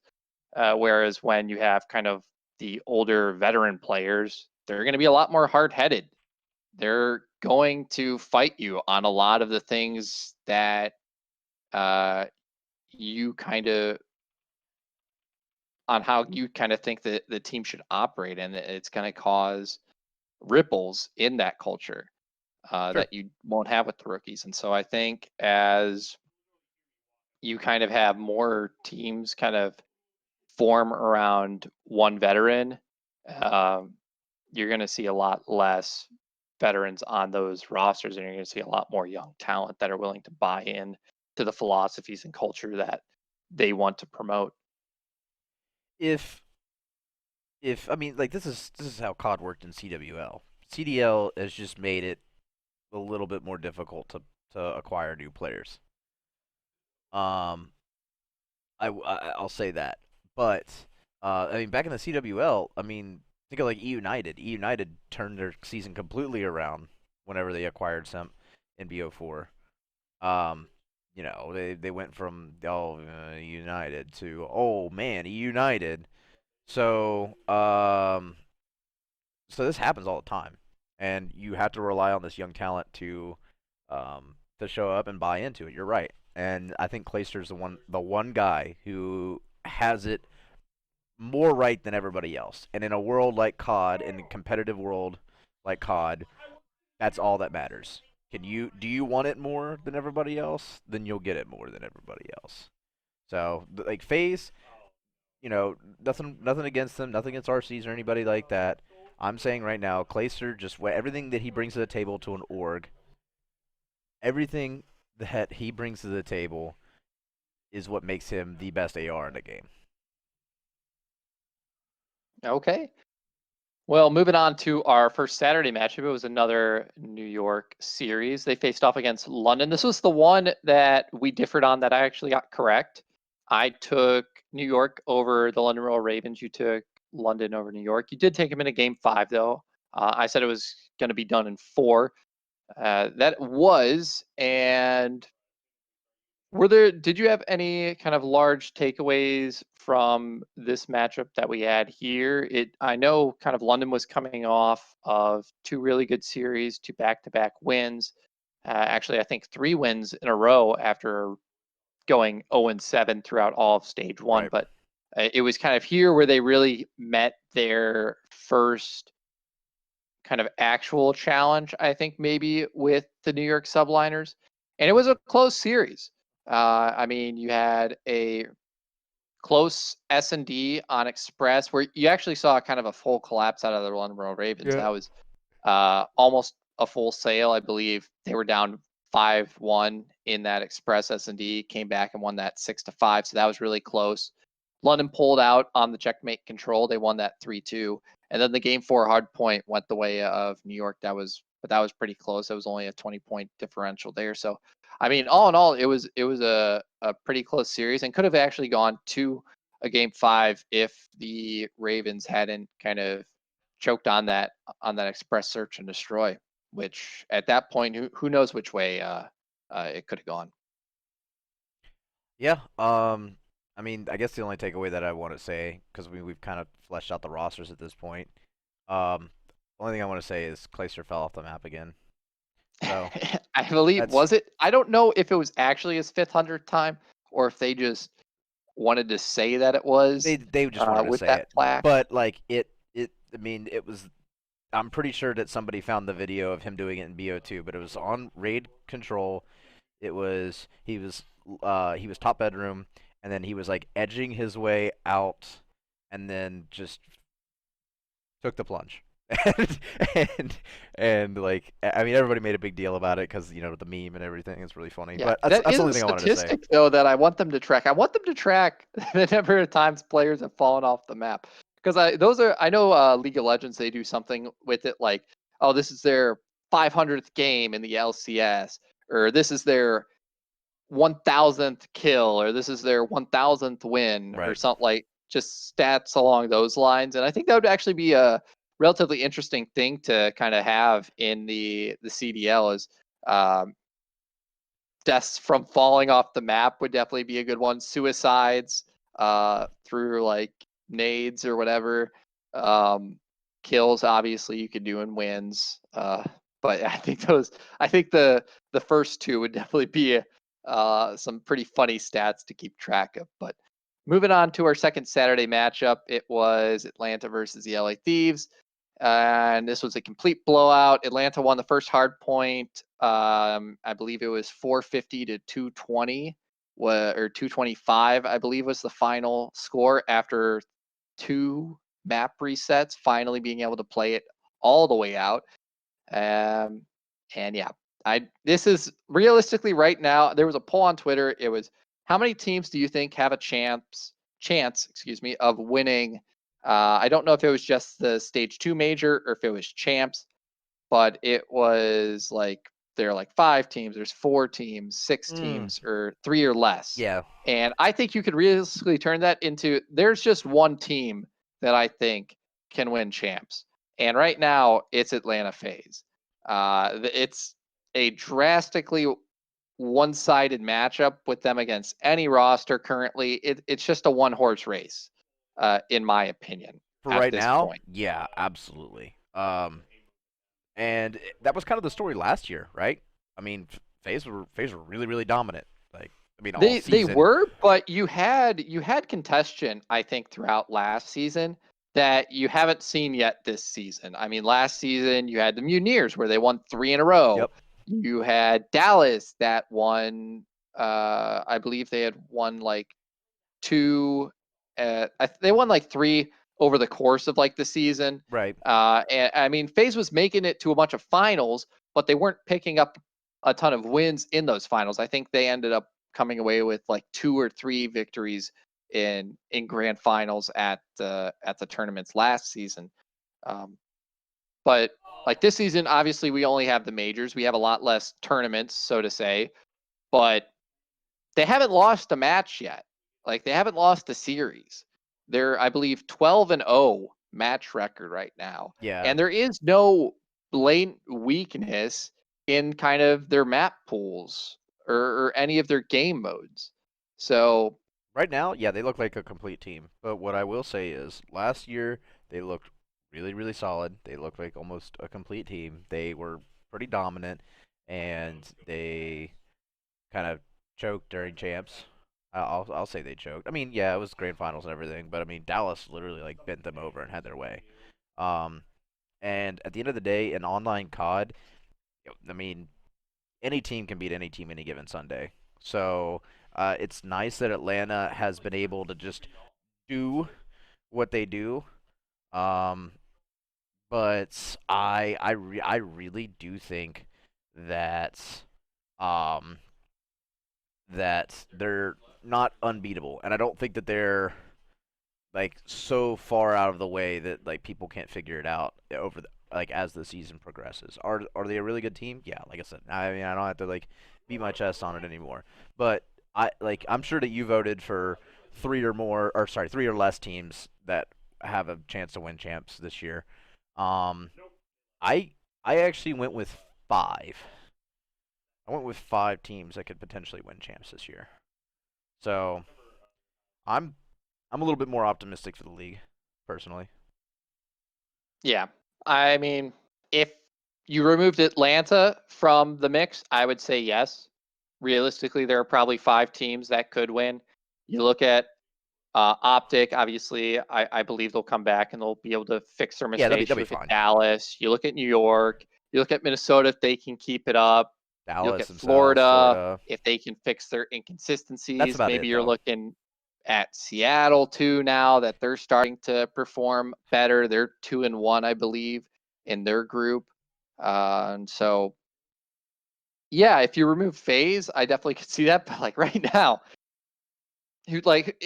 Whereas when you have kind of the older veteran players, they're going to be a lot more hard headed. They're going to fight you on a lot of the things that uh, you kind of on how you kind of think that the team should operate, and it's going to cause ripples in that culture sure. that you won't have with the rookies. And so I think as you kind of have more teams kind of form around one veteran, um, you're going to see a lot less veterans on those rosters, and you're going to see a lot more young talent that are willing to buy in to the philosophies and culture that they want to promote. If I mean, like, this is how COD worked in CWL. CDL has just made it a little bit more difficult to acquire new players. Um, I'll say that. But I mean, back in the CWL, I mean, think of like E United. E United turned their season completely around whenever they acquired some in BO4. Um, they went from United to man, E United. So so this happens all the time, and you have to rely on this young talent to show up and buy into it. You're right, and I think Clayster's the one guy who has it more right than everybody else. And in a world like COD, in a competitive world like COD, that's all that matters. Do you want it more than everybody else? Then you'll get it more than everybody else. So like FaZe, nothing against them, nothing against RCs or anybody like that. I'm saying right now, Clayster, just everything that he brings to the table to an org, everything that he brings to the table is what makes him the best AR in the game. Okay. Well, moving on to our first Saturday matchup, it was another New York series. They faced off against London. This was the one that we differed on that I actually got correct. I took New York over the London Royal Ravens. You took London over New York. You did take them in a game 5, though. I said it was going to be done in 4. That was, and did you have any kind of large takeaways from this matchup that we had here? I know kind of London was coming off of 2 really good series, 2 back-to-back wins. Actually, I think 3 wins in a row after going 0-7 throughout all of stage 1. Right. But It was kind of here where they really met their first kind of actual challenge, I think, maybe with the New York Subliners. And it was a close series. I mean, you had a close S&D on Express where you actually saw kind of a full collapse out of the London Royal Ravens. Yeah. That was almost a full sale, I believe. They were down 5-1 in that Express S&D, came back and won that 6-5. So that was really close. London pulled out on the checkmate control. They won that 3-2. And then the game 4 hard point went the way of New York. But that was pretty close. It was only a 20-point differential there. So, I mean, all in all, it was a pretty close series and could have actually gone to a game 5 if the Ravens hadn't kind of choked on that express search and destroy, which at that point, who knows which way it could have gone. Yeah. I mean, I guess the only takeaway that I want to say, because we've kind of fleshed out the rosters at this point. Only thing I want to say is Clayster fell off the map again. So I believe that's was it? I don't know if it was actually his 500th time or if they just wanted to say that it was they just wanted to with say that it, plaque. but like it. I mean, it was. I'm pretty sure that somebody found the video of him doing it in BO2, but it was on raid control. It was he was top bedroom, and then he was like edging his way out, and then just took the plunge. and, and and like I mean everybody made a big deal about it because the meme and everything is really funny. Yeah, But that's that that's is the a only thing I wanted to say. statistic though that I want them to track. I want them to track the number of times players have fallen off the map because I know League of Legends they do something with it like, oh, this is their 500th game in the LCS, or this is their 1000th kill, or this is their 1000th win, or Right. something, like just stats along those lines. And I think that would actually be a relatively interesting thing to kind of have in the CDL is um, deaths from falling off the map would definitely be a good one. Suicides through like nades or whatever. Um, kills obviously you could do in wins. But I think the first two would definitely be some pretty funny stats to keep track of. But moving on to our second Saturday matchup, it was Atlanta versus the LA Thieves. And this was a complete blowout. Atlanta won the first hard point. I believe it was 450 to 220, or 225, I believe was the final score after 2 map resets, finally being able to play it all the way out. Um, and yeah, this is realistically right now. There was a poll on Twitter. It was, how many teams do you think have a chance, excuse me, of winning? I don't know if it was just the stage 2 major or if it was champs, but it was like there are like 5 teams, there's 4 teams, 6 Mm, teams, or 3 or less. yeah. And I think you could realistically turn that into, there's just one team that I think can win champs. And right now it's Atlanta FaZe. It's a drastically one-sided matchup with them against any roster currently. It's just a one-horse race, in my opinion, For at right this now, point. yeah, absolutely. And that was kind of the story last year, right? I mean, FaZe were really really dominant. Like, I mean, all They season. were, but you had contention, I think, throughout last season that you haven't seen yet this season. I mean, last season you had the Mutineers where they won 3 in a row. Yep. You had Dallas that won. I believe they had won like 2. They won like 3 over the course of like the season. Right. And I mean, FaZe was making it to a bunch of finals, but they weren't picking up a ton of wins in those finals. I think they ended up coming away with like 2 or 3 victories in grand finals at the tournaments last season. Um, but like this season, obviously we only have the majors. We have a lot less tournaments, so to say. But they haven't lost a match yet. Like they haven't lost a series. They're, I believe, 12-0 match record right now. Yeah. And there is no blatant weakness in kind of their map pools or any of their game modes. So Right now, yeah, they look like a complete team. But what I will say is, last year they looked really really solid. They looked like almost a complete team. They were pretty dominant, and they kind of choked during champs. I'll say they choked. I mean, yeah, it was grand finals and everything, but I mean, Dallas literally like bent them over and had their way. Um, and at the end of the day, in online COD, I mean, any team can beat any team any given Sunday. So it's nice that Atlanta has been able to just do what they do. Um, but I really do think that um, that they're not unbeatable, and I don't think that they're like so far out of the way that like people can't figure it out over the, like as the season progresses. Are they a really good team? Yeah, like I said, I mean I don't have to like beat my chest on it anymore. But I'm sure that you voted for three or less teams that have a chance to win champs this year. Um, I I actually went with five. I went with five teams that could potentially win champs this year. So I'm I'm a little bit more optimistic for the league, personally. Yeah. I mean, if you removed Atlanta from the mix, I would say yes. Realistically, there are probably 5 teams that could win. You look at Optic, obviously, I believe they'll come back and they'll be able to fix their Yeah, mistakes. they'll You be look at fine. Dallas, you look at New York, you look at Minnesota if they can keep it up. You look Dallas at themselves, Florida Florida. if they can fix their That's inconsistencies. about Maybe it, you're though. looking at Seattle too now that they're starting to perform better. They're 2-1, I believe, in their group. And so, yeah, if you remove FaZe, I definitely could see that. But like right now, who like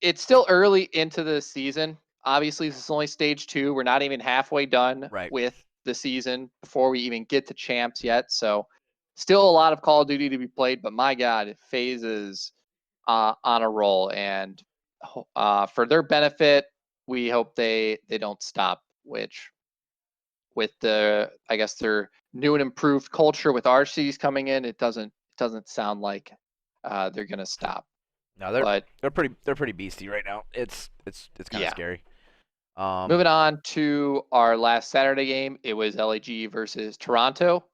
it's still early into the season. Obviously, this is only stage 2. We're not even halfway done Right. with the season before we even get to champs yet. So, still a lot of Call of Duty to be played. But my God, FaZe is on a roll, and for their benefit, we hope they don't stop. Which with the I guess their new and improved culture with RCs coming in, it doesn't sound like they're gonna stop. No, But they're pretty beastie right now. It's kind of yeah, scary. moving on to our last Saturday game, it was LAG versus Toronto.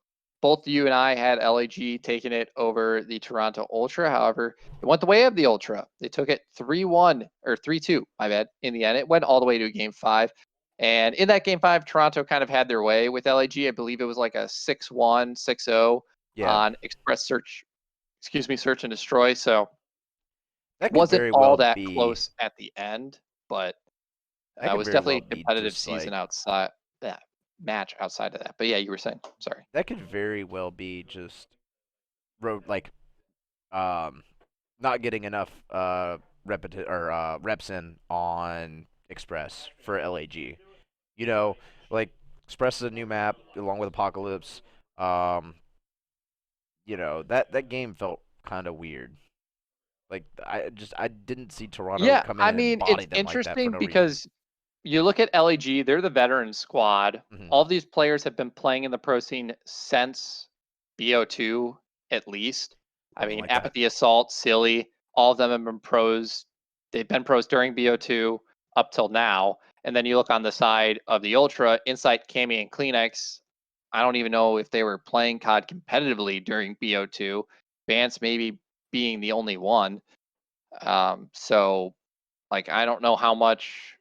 Both you and I had LAG taking it over the Toronto Ultra. However, it went the way of the Ultra. They took it 3-1 or 3-2, my bad, in the end. It went all the way to game 5. And in that game 5, Toronto kind of had their way with LAG. I believe it was like a 6-1, 6-0 Yeah, on search and destroy. So that could wasn't very all well that be. close at the end, but That it could was very definitely well a be competitive just season like outside that match outside of that. But yeah, you were saying. Sorry. that could very well be just road like um not getting enough reps in on Express for LAG. You know, like Express is a new map along with Apocalypse. Um, that game felt kind of weird. Like I didn't see Toronto Yeah, come in I and mean, it's embody them like that for interesting no reason. because you look at LAG, they're the veteran squad. Hmm. All these players have been playing in the pro scene since BO2 at least. I Wasn't mean, like that. Apathy Assault, Silly, all of them have been pros. They've been pros during BO2 up till now. And then you look on the side of the Ultra, Insight, Cami, and Kleenex. I don't even know if they were playing COD competitively during BO2. Vance maybe being the only one. So like I don't know how much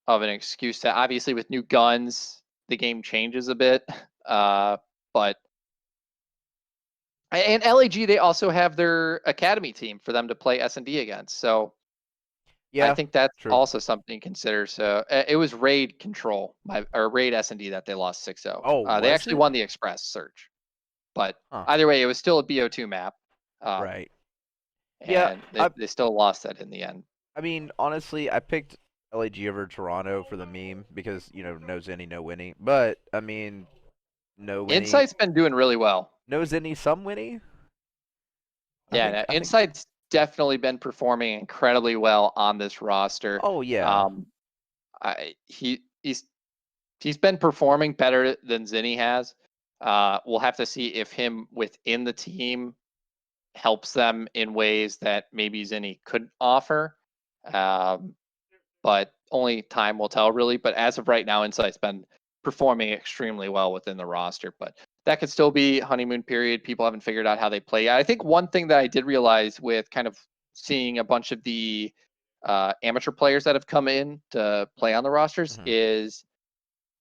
of an excuse that obviously with new guns the game changes a bit. But and LAG they also have their academy team for them to play S&D against. So I Yeah, think that's true. also something to consider. So it was Raid Control or Raid S&D that they lost 6-0. Oh, They was actually it? won the Express search, but Huh. either way, it was still a BO2 map, Right. Yeah, and they still lost that in the end. I mean, honestly, I picked LAG over Toronto for the meme because, no Zenny, no Winnie. But, I mean, no Winnie, Insight's been doing really well. no Zenny, some Winnie. I Yeah, think, no, I think, Insight's definitely been performing incredibly well on this roster. oh, yeah. Um, he's been performing better than Zinni has. We'll have to see if him within the team helps them in ways that maybe Zinni couldn't offer. Um, but only time will tell, really. But as of right now, Insight's been performing extremely well within the roster. But that could still be honeymoon period. People haven't figured out how they play. I think one thing that I did realize with kind of seeing a bunch of the amateur players that have come in to play on the rosters is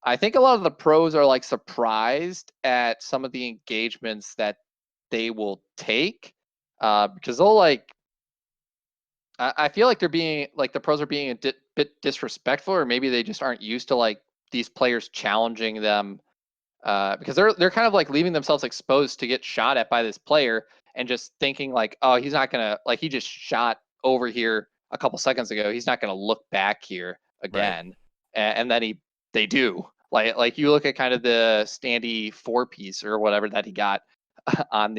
I think a lot of the pros are like surprised at some of the engagements that they will take because they'll like I feel like they're being like the pros are being a bit disrespectful, or maybe they just aren't used to like these players challenging them because they're kind of like leaving themselves exposed to get shot at by this player and just thinking like, oh, he's not gonna like he just shot over here a couple seconds ago. He's not gonna look back here Right. again, and then they do. Like you look at kind of the Standy 4-piece or whatever that he got on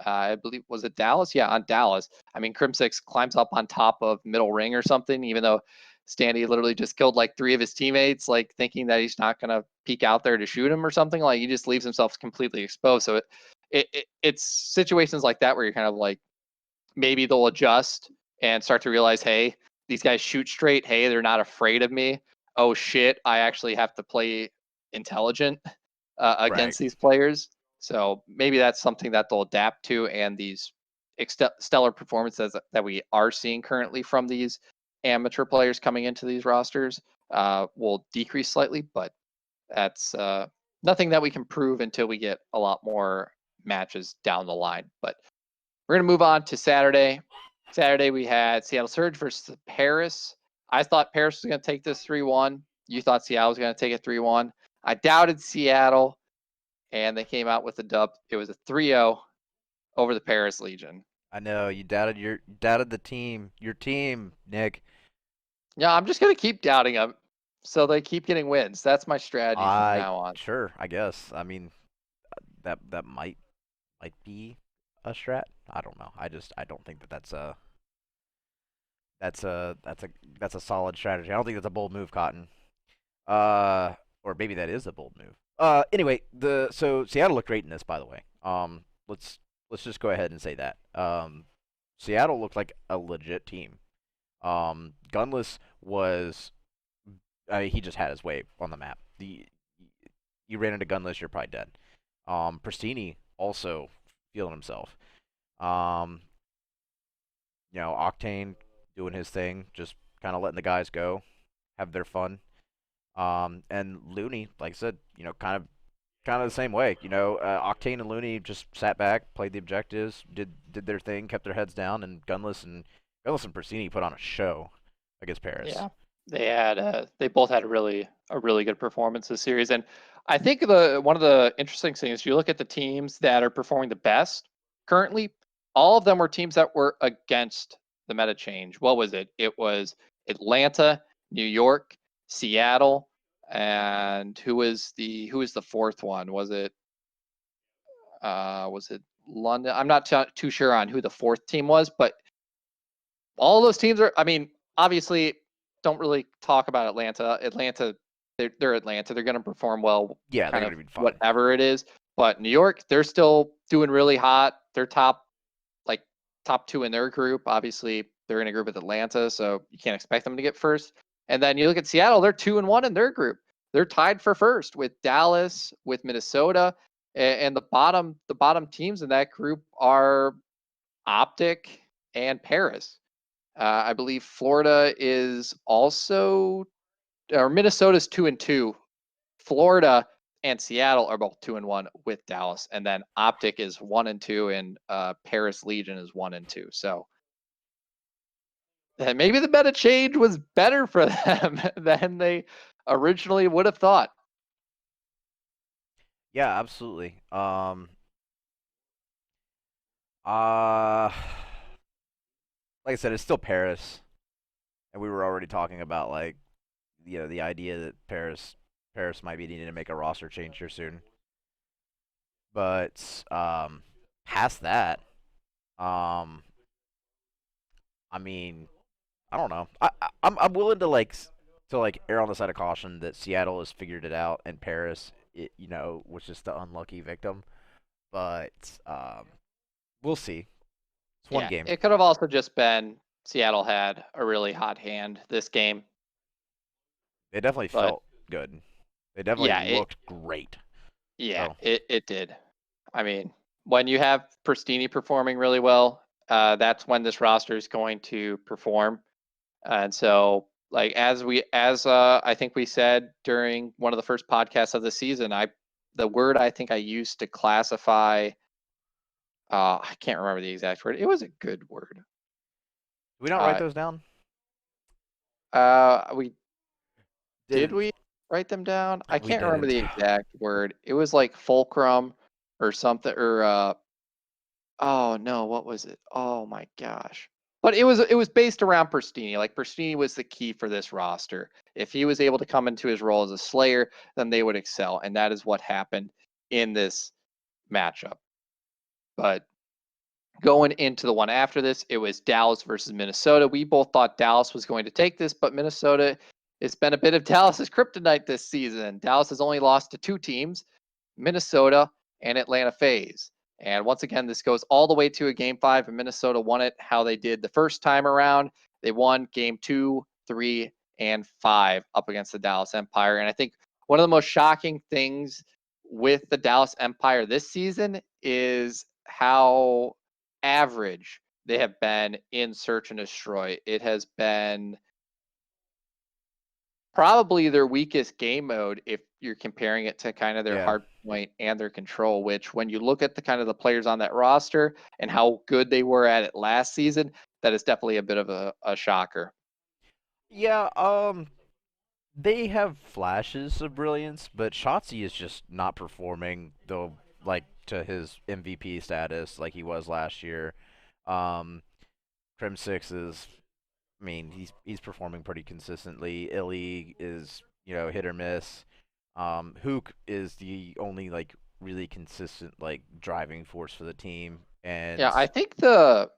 I believe was it Dallas? Yeah, on Dallas. I mean, Crimsix climbs up on top of middle ring or something, even though Standy literally just killed like 3 of his teammates, like thinking that he's not gonna peek out there to shoot him or something. Like he just leaves himself completely exposed. So it's situations like that where you're kind of like maybe they'll adjust and start to realize, hey, these guys shoot straight. Hey, they're not afraid of me. Oh shit, I actually have to play intelligent Right. against these players. So maybe that's something that they'll adapt to, and these stellar performances that we are seeing currently from these amateur players coming into these rosters will decrease slightly, but that's nothing that we can prove until we get a lot more matches down the line. But we're going to move on to Saturday. Saturday, we had Seattle Surge versus Paris. I thought Paris was going to take this 3-1. You thought Seattle was going to take it 3-1. I doubted Seattle, and they came out with a dub. It was a 3-0 over the Paris Legion. I know you doubted the team, your team, Nick. Yeah, I'm just going to keep doubting them so they keep getting wins. That's my strategy from I now on. sure, I guess. I mean, that might be a strat. I don't know. I don't think that's a that's a that's a solid strategy. I don't think that's a bold move, Cotton. Or maybe that is a bold move. Anyway, so Seattle looked great in this, by the way. Let's just go ahead and say that. Seattle looked like a legit team. Gunless was, I mean, he just had his way on the map. You ran into Gunless, you're probably dead. Pristini also feeling himself. Um, Octane doing his thing, just kind of letting the guys go, have their fun. And Looney, like I said, kind of the same way. Octane and Looney just sat back, played the objectives, did their thing, kept their heads down, and Gunless and Persini put on a show against Paris. Yeah, they both had a really good performance this series, and I think the one of the interesting things you look at the teams that are performing the best currently, all of them were teams that were against the meta change. What was it? It was Atlanta, New York, Seattle, and who was the fourth one? Was it London? I'm not too sure on who the fourth team was, but all those teams are. I mean, obviously, don't really talk about Atlanta. They're Atlanta. They're going to perform well, Yeah, they're kind gonna of be fine. whatever it is. But New York, they're still doing really hot. They're like top two in their group. Obviously, they're in a group with Atlanta, so you can't expect them to get first. And then you look at Seattle; they're 2-1 in their group. They're tied for first with Dallas, with Minnesota, and the bottom teams in that group are Optic and Paris. I believe Florida is also, or Minnesota's 2-2. Florida and Seattle are both 2-1 with Dallas, and then Optic is 1-2, and Paris Legion is 1-2. So maybe the meta change was better for them than they originally would have thought. Yeah, absolutely. Uh, like I said, it's still Paris, and we were already talking about the idea that Paris might be needing to make a roster change here soon. But past that, um, I mean, I don't know. I'm willing to err on the side of caution that Seattle has figured it out and Paris, was just the unlucky victim. But we'll see. It's one Yeah, game. it could have also just been Seattle had a really hot hand this game, They definitely but felt good. They definitely yeah, it looked great. yeah So it it did. I mean, when you have Pristini performing really well, that's when this roster is going to perform. And so, like as I think we said during one of the first podcasts of the season, the word I think I used to classify, I can't remember the exact word. It was a good word. Did we not write Uh, those down? we did Did we write them down? I we can't remember didn't? the exact word. It was like fulcrum or something, or oh no, what was it? Oh my gosh. But it was based around Pristini. Like Pristini was the key for this roster. If he was able to come into his role as a Slayer, then they would excel, and that is what happened in this matchup. But going into the one after this, it was Dallas versus Minnesota. We both thought Dallas was going to take this, but Minnesota, it's been a bit of Dallas's kryptonite this season. Dallas has only lost to two teams, Minnesota and Atlanta FaZe. And once again, this goes all the way to a game 5, and Minnesota won it how they did the first time around. They won game 2, 3, and 5 up against the Dallas Empire. And I think one of the most shocking things with the Dallas Empire this season is how average they have been in search and destroy. It has been probably their weakest game mode if you're comparing it to kind of their Yeah. hard point and their control, which when you look at the kind of the players on that roster and how good they were at it last season, that is definitely a bit of a shocker. Yeah, they have flashes of brilliance, but Shotzi is just not performing though, like to his MVP status like he was last year. Um, Crim Six is, I mean, he's performing pretty consistently. Illy is, hit or miss. Hook is the only like really consistent like driving force for the team, Yeah, and I think the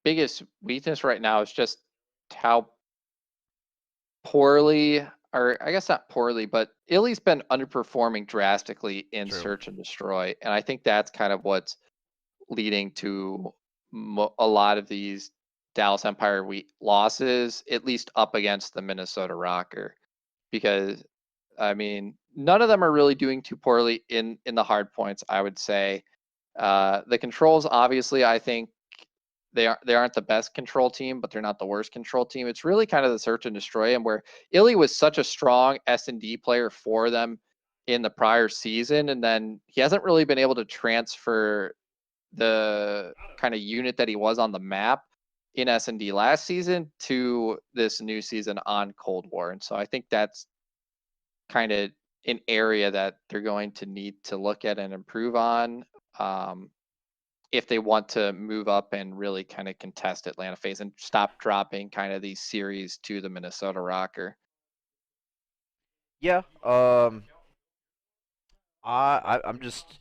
biggest weakness right now is just how poorly, or I guess not poorly, but Illy's been underperforming drastically in true. search and destroy, and I think that's kind of what's leading to a lot of these Dallas Empire losses, at least up against the Minnesota Rocker, because I mean none of them are really doing too poorly in the hard points. I would say the controls, obviously, I think they aren't the best control team, but they're not the worst control team. It's really kind of the search and destroy, and where Illy was such a strong S&D player for them in the prior season, and then he hasn't really been able to transfer the kind of unit that he was on the map in S&D last season to this new season on Cold War. And so I think that's kind of an area that they're going to need to look at and improve on if they want to move up and really kind of contest Atlanta FaZe and stop dropping kind of these series to the Minnesota Rocker. Yeah. I'm just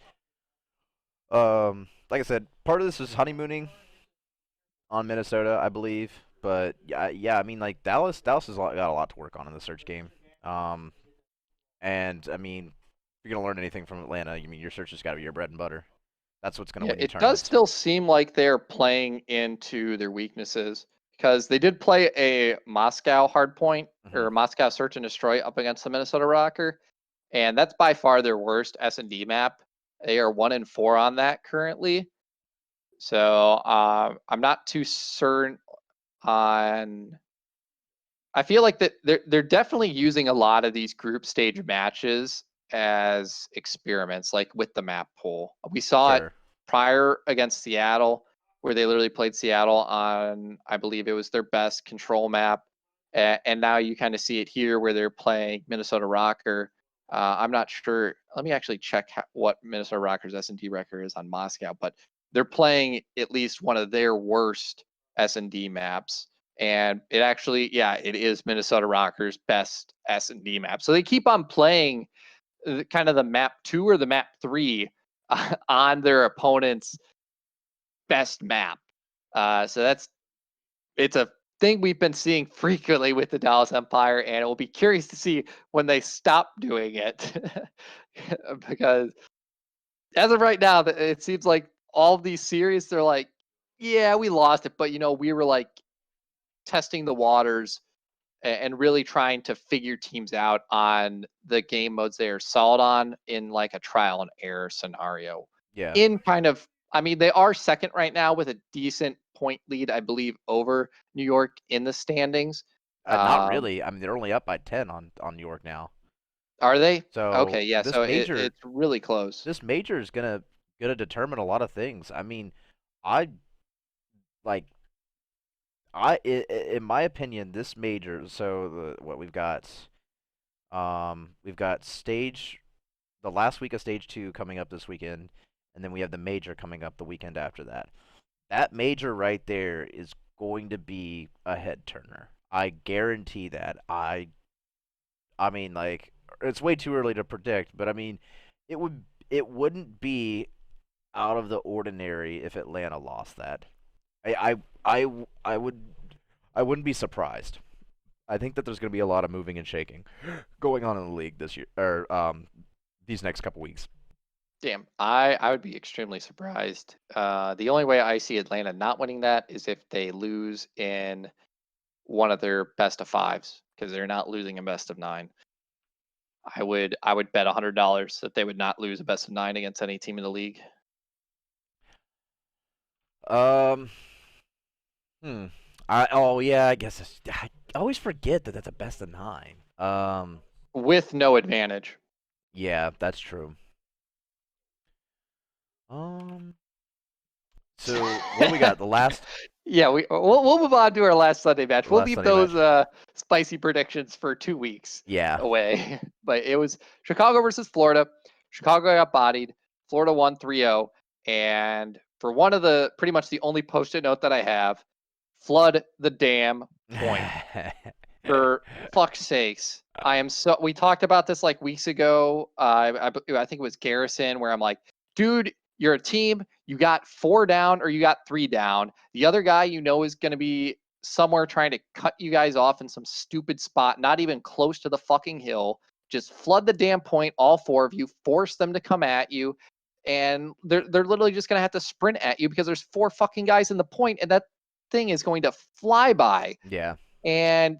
like I said, part of this is honeymooning on Minnesota, I believe. But yeah, I mean, like Dallas has got a lot to work on in the search game. Um, and I mean, if you're gonna learn anything from Atlanta, I mean, your search has got to be your bread and butter. That's what's gonna Yeah, win you it does tournaments. still seem like they're playing into their weaknesses because they did play a Moscow hardpoint Hmm. or Moscow search and destroy up against the Minnesota Rocker, and that's by far their worst S&D map. They are 1-4 on that currently. So I'm not too certain on. I feel like that they're definitely using a lot of these group stage matches as experiments, like with the map pool. We saw it Sure. prior against Seattle, where they literally played Seattle on, I believe it was their best control map, and now you kind of see it here where they're playing Minnesota Rocker. I'm not sure. Let me actually check what Minnesota Rocker's S&D record is on Moscow, but they're playing at least one of their worst S&D maps, and it actually, yeah, it is Minnesota Rockers' best S&D map. So they keep on playing kind of the map 2 or the map 3 on their opponent's best map. So it's a thing we've been seeing frequently with the Dallas Empire, and it will be curious to see when they stop doing it. Because as of right now, it seems like all of these series, they're like, yeah, we lost it, but we were like testing the waters and really trying to figure teams out on the game modes they are solid on in like a trial and error scenario Yeah. in kind of I mean, they are second right now with a decent point lead, I believe, over New York in the standings. Not Um, really. I mean, they're only up by 10 on New York now. are they? So Okay, yeah. this So major it's really close. this major is gonna determine a lot of things. I mean, I like in my opinion, this major. So what we've got stage the last week of stage 2 coming up this weekend, and then we have the major coming up the weekend after that. That major right there is going to be a head turner. I guarantee that. I mean, like, it's way too early to predict, but I mean, it wouldn't be out of the ordinary if Atlanta lost that. I I I, I would I wouldn't be surprised. I think that there's going to be a lot of moving and shaking going on in the league this year or these next couple weeks. Damn, I would be extremely surprised. The only way I see Atlanta not winning that is if they lose in one of their best of fives because they're not losing a best of nine. I would bet $100 that they would not lose a best of nine against any team in the league. Um, hmm. Oh yeah, I guess I always forget that that's a best of 9. With no advantage. Yeah, that's true. Um, so what do we got? Yeah, we'll move on to our last Sunday match. The We'll last leave Sunday those match. spicy predictions for 2 weeks Yeah. away. But it was Chicago versus Florida. Chicago got bodied. Florida won 3-0. And for one of the pretty much the only post-it note that I have, flood the damn point. For fuck's sakes. I am so. We talked about this like weeks ago. I think it was Garrison, where I'm like, dude, you're a team. You got 4 down or you got 3 down. The other guy you know is going to be somewhere trying to cut you guys off in some stupid spot, not even close to the fucking hill. Just flood the damn point, all 4 of you. Force them to come at you, and they're literally just going to have to sprint at you because there's 4 fucking guys in the point, and that thing is going to fly by. Yeah. And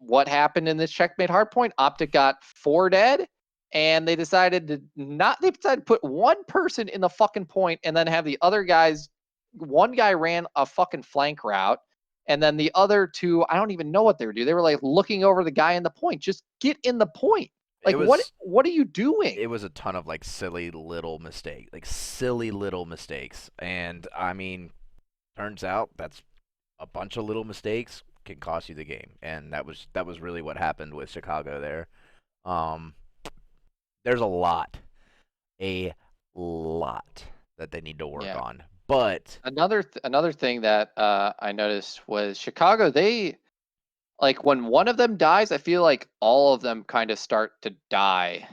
what happened in this checkmate hardpoint? Optic got 4 dead, and they decided to not. They decided to put one person in the fucking point, and then have the other guys. One guy ran a fucking flank route, and then the other two, I don't even know what they were doing. They were like looking over the guy in the point. Just get in the point. It Like what? was What are you doing? it was a ton of like silly little mistakes. And I mean, turns out that's a bunch of little mistakes can cost you the game. And that was really what happened with Chicago there. Um there's a lot that they need to work Yeah. on. But Another thing that I noticed was Chicago. They like when one of them dies, I feel like all of them kind of start to die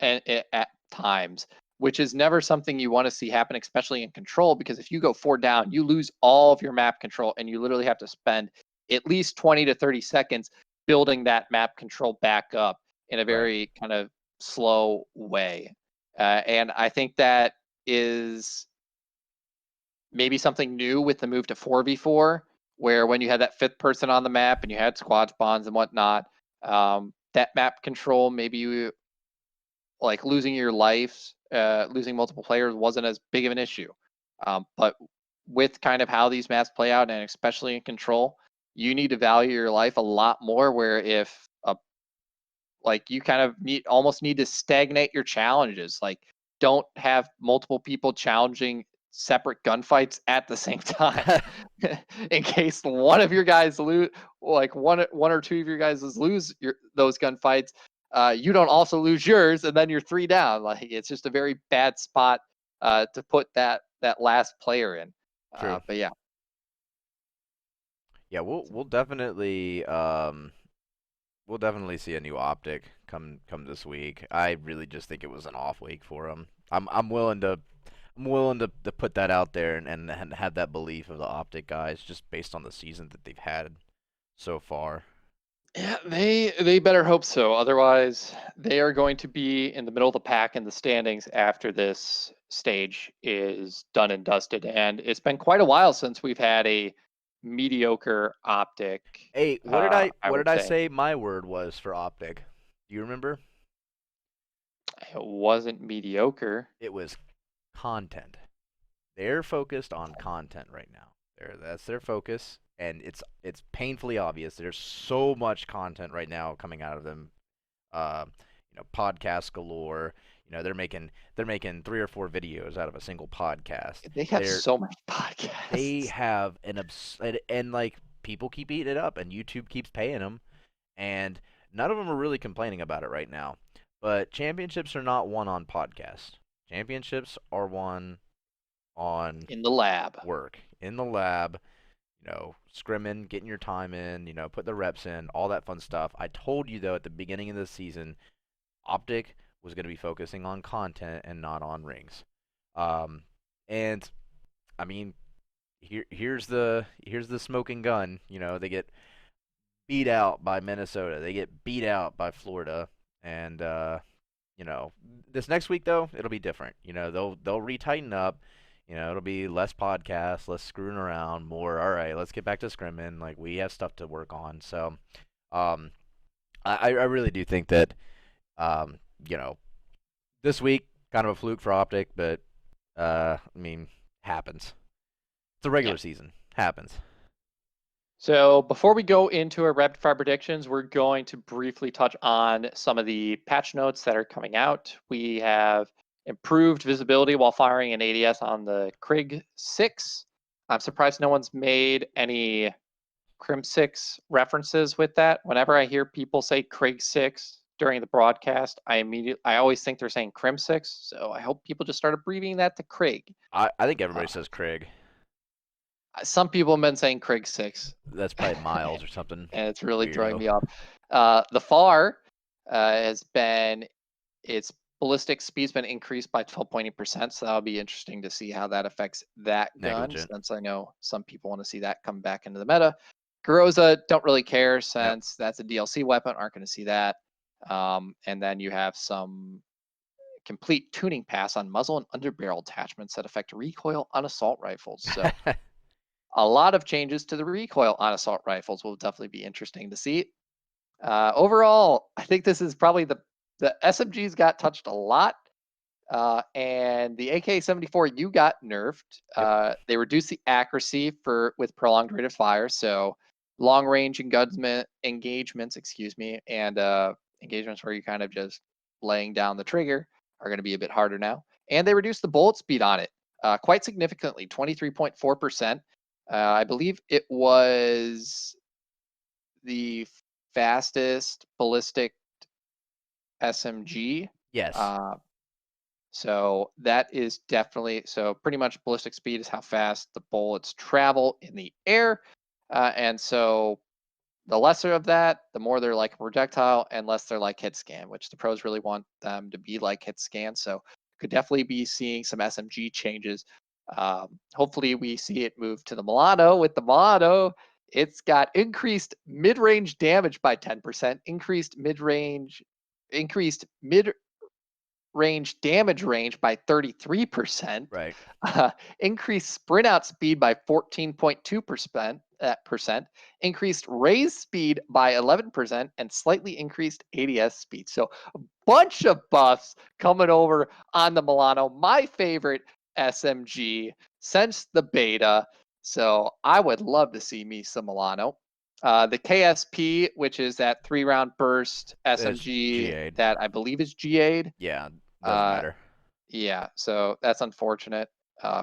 at times, which is never something you want to see happen, especially in control, because if you go 4 down, you lose all of your map control and you literally have to spend at least 20 to 30 seconds building that map control back up in a right. very kind of slow way. And I think that is maybe something new with the move to 4v4, where when you had that 5th person on the map and you had squad spawns and whatnot, that map control, maybe you like losing your life, losing multiple players wasn't as big of an issue. But with kind of how these maps play out, and especially in control, you need to value your life a lot more. Where if a like you kind of almost need to stagnate your challenges. Like don't have multiple people challenging separate gunfights at the same time in case one of your guys lose, like one or two of your guys lose those gunfights. You don't also lose yours, and then you're 3 down. Like it's just a very bad spot to put that last player in. True. But yeah. Yeah, we'll definitely see a new optic come this week. I really just think it was an off week for him. I'm willing to put that out there and have that belief of the optic guys just based on the season that they've had so far. Yeah, they better hope so. Otherwise, they are going to be in the middle of the pack in the standings after this stage is done and dusted. And it's been quite a while since we've had a mediocre optic. Hey, what did I I what would did I say say my word was for optic? Do you remember? it wasn't mediocre. It was content. They're focused on content right now. That's their focus, and it's painfully obvious. There's so much content right now coming out of them. Uh, podcasts galore. They're making 3 or 4 videos out of a single podcast. They have They're so many they podcasts. have and like people keep eating it up, and YouTube keeps paying them, and none of them are really complaining about it right now. But championships are not won on podcasts. Championships are won on In the lab. work in the lab, scrimming, getting your time in, put the reps in, all that fun stuff. I told you though at the beginning of the season, Optic was going to be focusing on content and not on rings. Um, and I mean, here's the smoking gun. They get beat out by Minnesota. They get beat out by Florida, and this next week though it'll be different. They'll retighten up. It'll be less podcasts, less screwing around, more. All right, let's get back to scrimming. Like we have stuff to work on. So, um, I really do think that um, you know this week kind of a fluke for Optic, but I mean happens. It's a Yeah. regular season. Happens. So before we go into our rapid fire predictions, we're going to briefly touch on some of the patch notes that are coming out. We have improved visibility while firing an ADS on the Krig 6. I'm surprised no one's made any Crim 6 references with that. Whenever I hear people say Krig 6 during the broadcast, I always think they're saying Crim 6. So I hope people just start abbreviating that to Krig. I think everybody Uh, says Craig. some people have been saying Krig 6. That's probably Miles or something. And it's really throwing Weirdo. me off. The FAR has been, its ballistic speed's been increased by 12.8%, so that'll be interesting to see how that affects that gun, Negligent. since I know some people want to see that come back into the meta. Groza, don't really care Yep. since that's a DLC weapon, aren't going to see that. And then you have some complete tuning pass on muzzle and underbarrel attachments that affect recoil on assault rifles. So a lot of changes to the recoil on assault rifles will definitely be interesting to see. Overall, I think this is probably the SMGs got touched a lot, and the AK-74U got nerfed. Yep. They reduced the accuracy with prolonged rate of fire, so long range engagements, and engagements where you're kind of just laying down the trigger are going to be a bit harder now. And they reduced the bullet speed on it quite significantly, 23.4%. I believe it was the fastest ballistic SMG. Yes. So that is definitely, so pretty much ballistic speed is how fast the bullets travel in the air. And so the lesser of that, the more they're like a projectile and less they're like hit scan, which the pros really want them to be like hit scan. So could definitely be seeing some SMG changes. Hopefully we see it move to the Milano. With the Milano, it's got increased mid-range damage by 10%, increased mid-range damage range by 33%, Right. increased sprint out speed by 14.2%, increased raise speed by 11%, and slightly increased ADS speed. So a bunch of buffs coming over on the Milano, my favorite SMG since the beta. So I would love to see me some Milano. The KSP, which is that 3-round burst It's SMG GA'd. that I believe is GA'd. Yeah. Doesn't Uh, matter. yeah, so that's unfortunate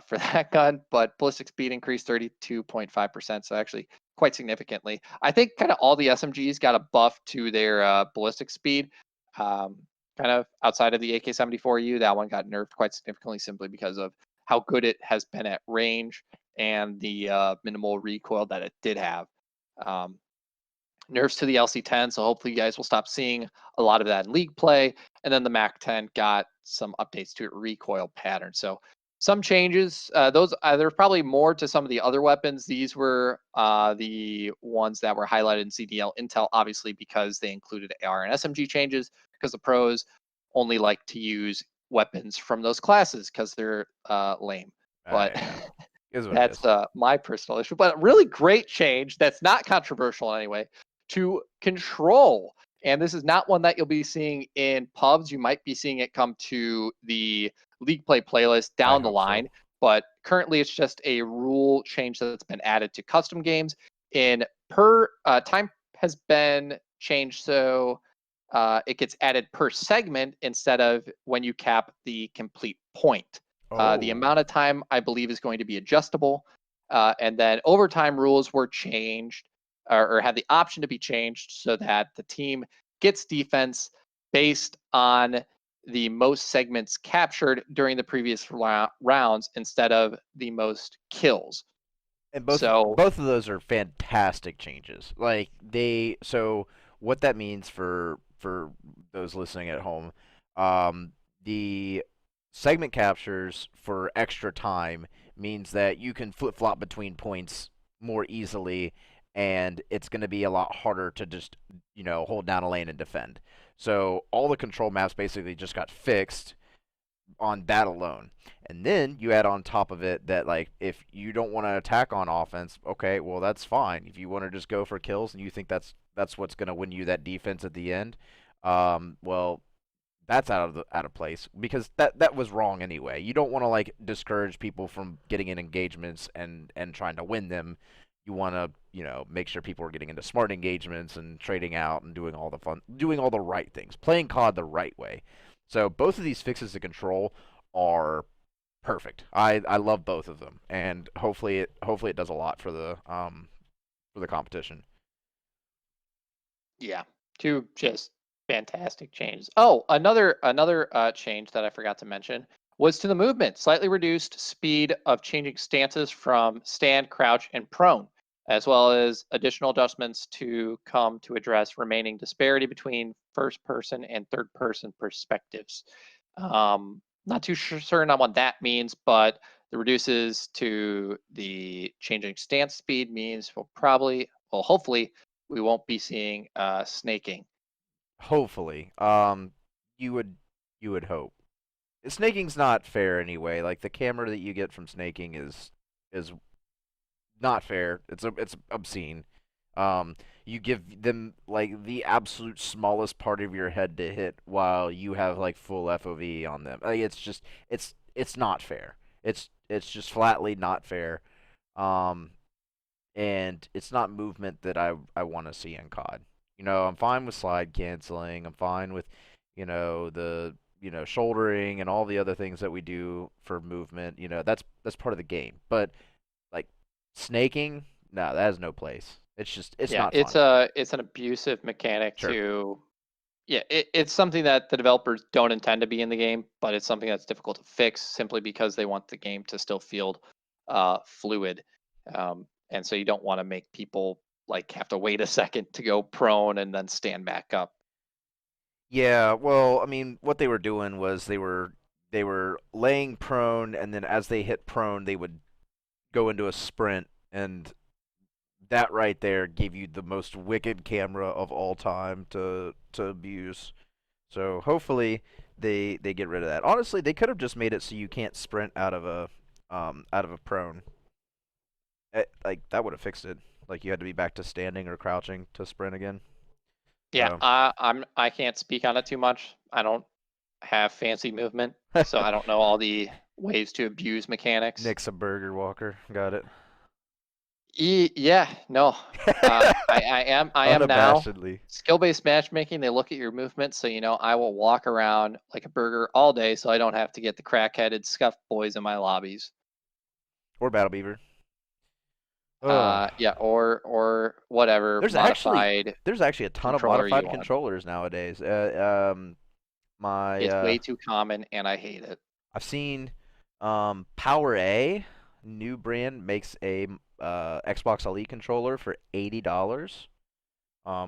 for that gun, but ballistic speed increased 32.5%, so actually quite significantly. I think kind of all the SMGs got a buff to their ballistic speed. Kind of outside of the AK-74U, that one got nerfed quite significantly simply because of how good it has been at range and the minimal recoil that it did have. Um, Nerfs to the LC10, so hopefully you guys will stop seeing a lot of that in league play. And then the Mac 10 got some updates to its recoil pattern. So some changes. There's probably more to some of the other weapons. These were the ones that were highlighted in CDL Intel, obviously because they included AR and SMG changes. Because the pros only like to use weapons from those classes because they're lame. But Yeah. Is what it that's is. my personal issue. But a really great change that's not controversial anyway to control. And this is not one that you'll be seeing in pubs. You might be seeing it come to the league play playlist I down the hope so. line. But Currently, it's just a rule change that's been added to custom games. In per time has been changed so it gets added per segment instead of when you cap the complete point. The Oh. amount of time I believe is going to be adjustable, and then overtime rules were changed or had the option to be changed so that the team gets defense based on the most segments captured during the previous rounds instead of the most kills. And So both of those are fantastic changes. Like so what that means for those listening at home, the segment captures for extra time means that you can flip flop between points more easily, and it's going to be a lot harder to just hold down a lane and defend. So all the control maps basically just got fixed on that alone. And then you add on top of it that, like, if you don't want to attack on offense, okay, well, that's fine. If you want to just go for kills and you think that's what's going to win you that defense at the end, well, that's out of place, because that was wrong anyway. You don't want to, like, discourage people from getting in engagements and trying to win them. You want to, make sure people are getting into smart engagements and trading out and doing all the right things, playing COD the right way. So both of these fixes to control are perfect. I love both of them, and hopefully it does a lot for the competition. yeah, two just fantastic changes. Oh, another change that I forgot to mention was to the movement. Slightly reduced speed of changing stances from stand, crouch, and prone, as well as additional adjustments to come to address remaining disparity between first person and third person perspectives. Not too certain on what that means, but the reduces to the changing stance speed means hopefully, we won't be seeing snaking. Hopefully, you would hope. Snaking's not fair anyway. Like, the camera that you get from snaking is not fair. It's obscene. You give them, like, the absolute smallest part of your head to hit while you have, like, full FOV on them. Like, it's not fair. It's just flatly not fair. Um, and it's not movement that I want to see in COD. I'm fine with slide canceling. I'm fine with, the shouldering and all the other things that we do for movement. That's part of the game. But, like, snaking, no, that has no place. It's Yeah, not fun. it's an abusive mechanic Sure. to yeah, it's something that the developers don't intend to be in the game, but it's something that's difficult to fix simply because they want the game to still feel fluid. And so you don't want to make people like have to wait a second to go prone and then stand back up. Yeah, well, I mean, what they were doing was they were laying prone, and then as they hit prone, they would go into a sprint, and that right there gave you the most wicked camera of all time to abuse. So hopefully they get rid of that. Honestly, they could have just made it so you can't sprint out of a prone. Like, that would have fixed it. Like, you had to be back to standing or crouching to sprint again. Yeah, So I can't speak on it too much. I don't have fancy movement, so I don't know all the ways to abuse mechanics. Nick's a burger walker. Got it. Yeah, no. I am now. Unabashedly. Skill-based matchmaking, they look at your movement, so I will walk around like a burger all day so I don't have to get the crack-headed scuffed boys in my lobbies. Or Battle Beaver. Ugh. Yeah, or whatever There's modified actually a ton of controller you modified want. controllers nowadays. It's way too common and I hate it. I've seen Power A, new brand, makes a Xbox Elite controller for $80,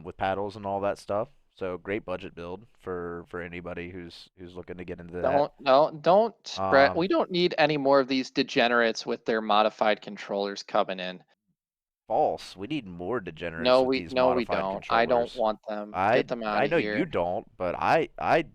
with paddles and all that stuff. So great budget build for anybody who's looking to get into that. Don't spread. We Um, don't need any more of these degenerates with their modified controllers coming in. False. We need more degenerates No, with we these no, we modified don't. I don't controllers. want them. I Get them out I of know you here. don't, but the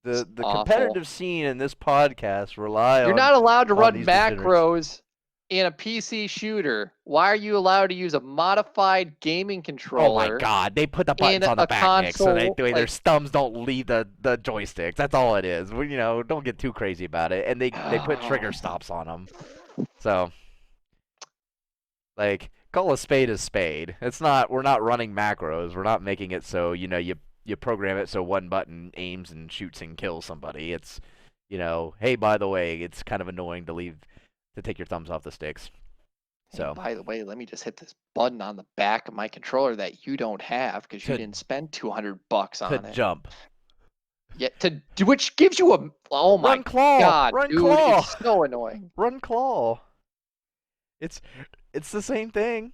It's the awful. competitive scene in this podcast rely You're not allowed to on run these degenerates. macros in a PC shooter. Why are you allowed to use a modified gaming Oh my controller God! They put the in buttons on the a back, Nick, so console? their Like, thumbs don't leave the joysticks. That's all it is. Don't get too crazy about it. And they put trigger stops on them. So, like, call a spade a spade. It's not. We're not running macros. We're not making it so you program it so one button aims and shoots and kills somebody. It's hey, by the way, it's kind of annoying to take your thumbs off the sticks. Hey, So by the way, let me just hit this button on the back of my controller that you don't have because you to didn't spend $200 to on it. jump, Yeah, which gives you a oh my run claw, god, run dude, claw, it's so annoying. run claw. It's it's the same thing.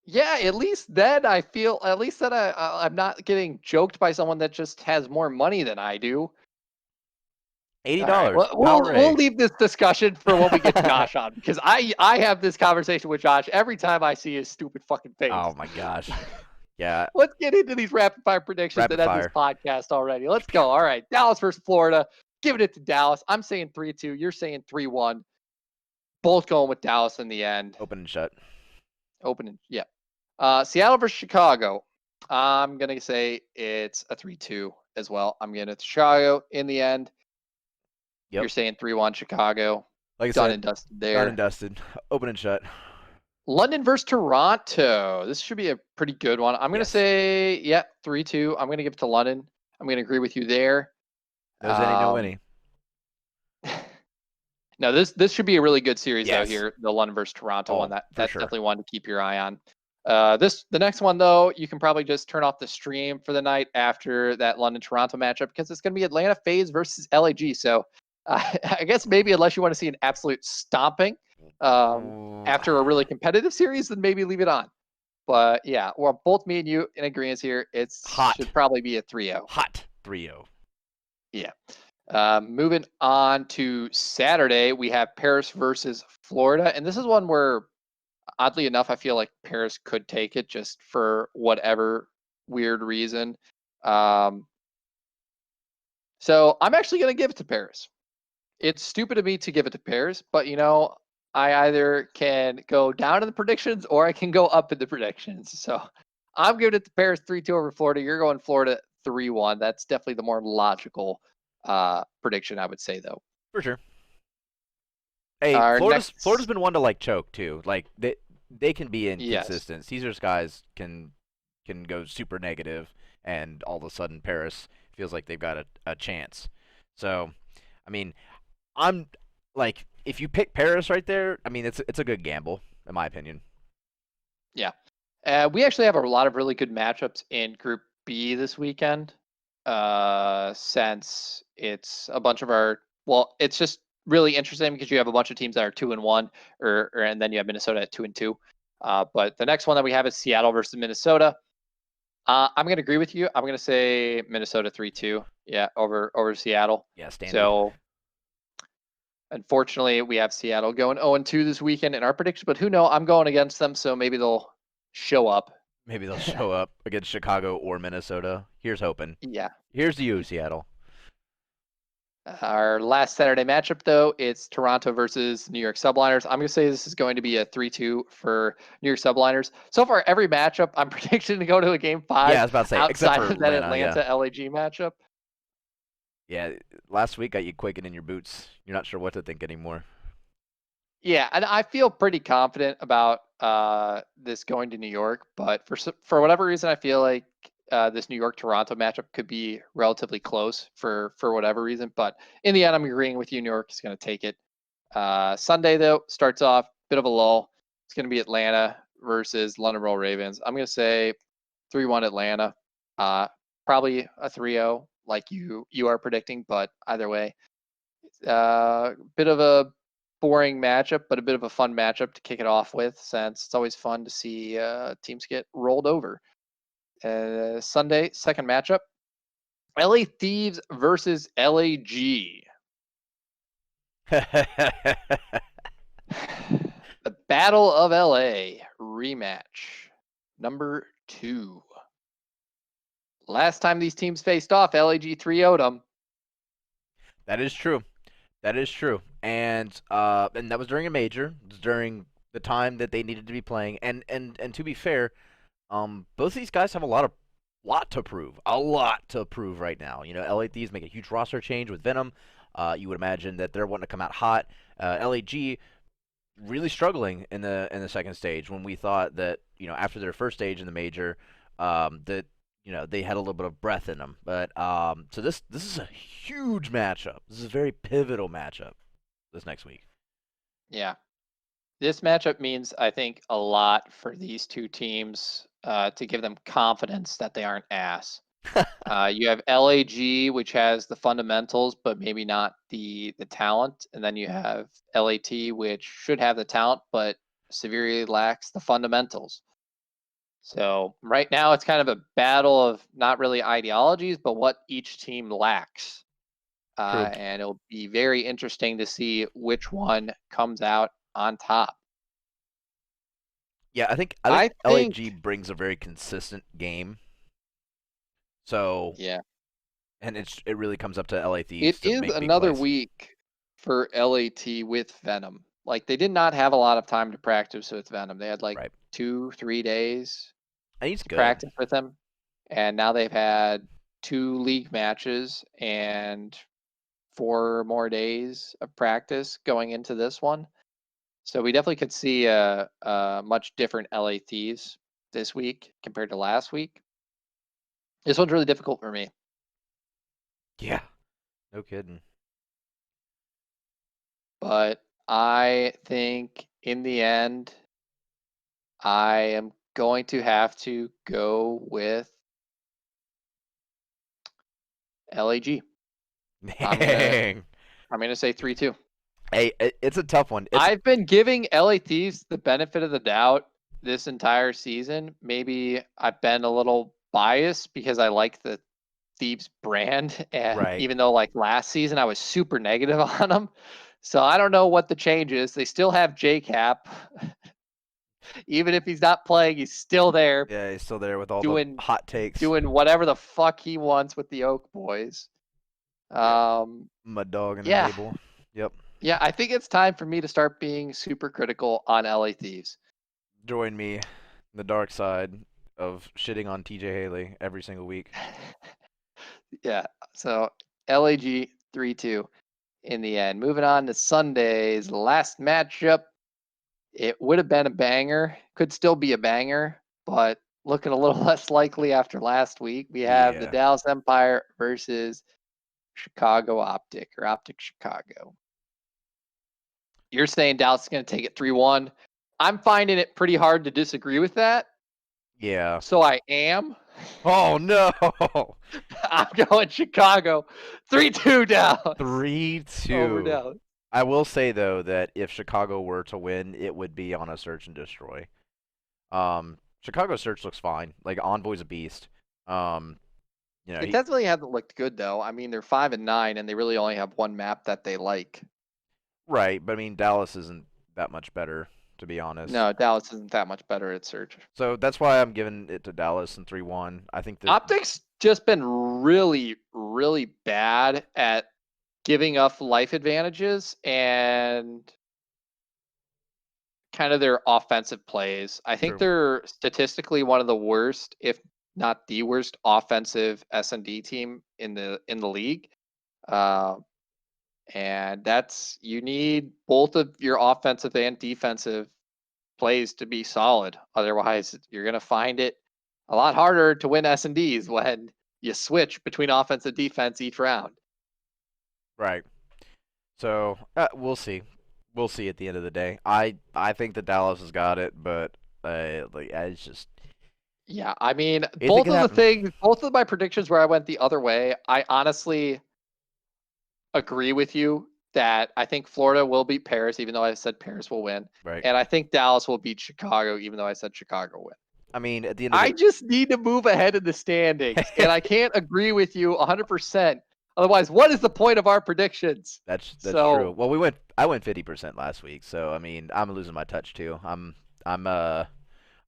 Yeah, at least then I feel at least that I'm not getting joked by someone that just has more money than I do. eighty All right, dollars, well, Power we'll A. leave this discussion for when we get Josh on because I have this conversation with Josh every time I see his stupid fucking Oh face. my gosh. Yeah, Let's get into these rapid fire predictions rapid and end this fire. podcast already. Let's go. All right, Dallas versus Florida. Giving it to Dallas. I'm saying 3-2. You're saying 3-1. Both going with Dallas in the end. Open and shut. Opening, yeah. Seattle versus Chicago. I'm gonna say it's a 3-2 as well. I'm getting it to Chicago in the end. Yep. You're saying 3-1 Chicago. Like I Done said, and dusted done there. and dusted. Open and shut. London versus Toronto. This should be a pretty good one. I'm gonna Yes. say, yeah, 3-2. I'm gonna give it to London. I'm gonna agree with you there. Knows any, no Um, any. no, this should be a really good series though. Yes. Here, the London versus Toronto one. Oh, for That's sure. definitely one to keep your eye on. The next one though, you can probably just turn off the stream for the night after that London Toronto matchup because it's going to be Atlanta FaZe versus LAG. So I guess maybe unless you want to see an absolute stomping after a really competitive series, then maybe leave it on. But yeah, well, both me and you in agreement here. It Hot. should probably be a 3-0. Hot 3-0. Yeah. Moving on to Saturday, we have Paris versus Florida, and this is one where, oddly enough, I feel like Paris could take it just for whatever weird reason. So I'm actually going to give it to Paris. It's stupid of me to give it to Paris, but I either can go down in the predictions or I can go up in the predictions. So I'm giving it to Paris 3-2 over Florida. You're going Florida 3-1. That's definitely the more logical prediction, I would say, though. For sure. Hey, Our Florida's next, been one to like choke too. Like they can be yes, inconsistent. Caesar's guys can go super negative, and all of a sudden Paris feels like they've got a chance. So, I mean, I'm like, if you pick Paris right there, I mean, it's a good gamble in my opinion. yeah. We actually have a lot of really good matchups in Group B this weekend. Since it's a bunch of it's just really interesting because you have a bunch of teams that are 2-1, and then you have Minnesota at 2-2. But the next one that we have is Seattle versus Minnesota. I'm gonna agree with you. I'm gonna say Minnesota 3-2. Yeah, over Seattle. Yeah, standard. So unfortunately, we have Seattle going 0-2 this weekend in our prediction. But who knows? I'm going against them, so maybe they'll show up. Maybe they'll show up against Chicago or Minnesota. Here's hoping. Yeah. Here's to you, Seattle. Our last Saturday matchup, though, it's Toronto versus New York Subliners. I'm going to say this is going to be a 3-2 for New York Subliners. So far, every matchup, I'm predicting to go to a game 5 Yeah, I was about to say, except outside for of that Atlanta, Atlanta LAG matchup. yeah. Last week got you quaking in your boots. You're not sure what to think anymore. Yeah, and I feel pretty confident about this going to New York, but for whatever reason, I feel like this New York Toronto matchup could be relatively close for whatever reason. But in the end, I'm agreeing with you. New York is going to take it. Sunday though starts off bit of a lull. It's going to be Atlanta versus London Royal Ravens. I'm going to say 3-1 Atlanta. Probably a 3-0 like you are predicting, but either way, bit of a boring matchup, but a bit of a fun matchup to kick it off with, since it's always fun to see teams get rolled over. Sunday, second matchup, LA Thieves versus LAG. The Battle of LA rematch, number 2. Last time these teams faced off, LAG 3-0'd them. That is true. That is true. And that was during a major. It was during the time that they needed to be playing. And to be fair, both of these guys have a lot to prove. A lot to prove right now. You know, LA Thieves make a huge roster change with Venom. You would imagine that they're wanting to come out hot. LAG really struggling in the second stage when we thought that after their first stage in the major, that they had a little bit of breath in them. But so this is a huge matchup. This is a very pivotal matchup this next week. Yeah. This matchup means, I think, a lot for these two teams to give them confidence that they aren't ass. You have LAG, which has the fundamentals, but maybe not the talent, and then you have LAT, which should have the talent, but severely lacks the fundamentals. So right now, it's kind of a battle of not really ideologies, but what each team lacks. True. And it'll be very interesting to see which one comes out on top. Yeah, I think I think, LAG brings a very consistent game. So, yeah, and it really comes up to LA it Thieves to is make big another plays. week for LAT with Venom. Like they did not have a lot of time to practice with Venom. They had like Right. 2-3 days And he's to good. practice with him, and now they've had 2 league matches and 4 more days of practice going into this one. So we definitely could see a much different LA Thieves this week compared to last week. This one's really difficult for me, Yeah. No kidding. but I think in the end, I am going to have to go with LAG. I'm gonna Dang. I'm gonna say 3-2. Hey, it's a tough one. I've been giving LA Thieves the benefit of the doubt this entire season. Maybe I've been a little biased because I like the Thieves brand, and Right. even though like last season I was super negative on them, so I don't know what the change is. They still have JCap, even if he's not playing, he's still there Yeah, he's still there with all the doing hot takes. doing whatever the fuck he wants with the Oak Boys. Yeah. Um, Mud Dog and a yeah, Mabel. Yep. yeah, I think it's time for me to start being super critical on LA Thieves. Join me in the dark side of shitting on TJ Haley every single week. Yeah, so LAG 3-2 in the end. Moving on to Sunday's last matchup. It would have been a banger, could still be a banger, but looking a little less likely after last week. We have the Yeah. Dallas Empire versus Chicago Optic or Optic Chicago. You're saying Dallas is going to take it 3-1. I'm finding it pretty hard to disagree with that. Yeah. So I am. Oh no. I'm going Chicago 3-2 down. 3-2. Over Dallas. I will say though that if Chicago were to win, it would be on a search and destroy. Chicago search looks fine. Like Envoy's a beast. Um, It he definitely hasn't looked good though. I mean, they're 5-9, and they really only have one map that they like. right, but I mean Dallas isn't that much better to be honest. No, Dallas isn't that much better at search. So that's why I'm giving it to Dallas in 3-1. I think that Optics just been really, really bad at giving up life advantages and kind of their offensive plays. I think true. they're statistically one of the worst, if not the worst, offensive S&D team in the league. Uh, and that's you need both of your offensive and defensive plays to be solid. Otherwise, you're going to find it a lot harder to win S&Ds when you switch between offense and defense each round. Right. So we'll see. We'll see at the end of the day. I think that Dallas has got it, but it's just Yeah, I mean, anything can happen. both of my predictions where I went the other way, I honestly agree with you that I think Florida will beat Paris, even though I said Paris will win. Right. And I think Dallas will beat Chicago, even though I said Chicago will win. I mean, at the end of I the just need to move ahead in the standings, and I can't agree with you 100%. Otherwise, what is the point of our predictions? that's true. So, Well, I went 50% last week, so I mean, I'm losing my touch too. I'm I'm not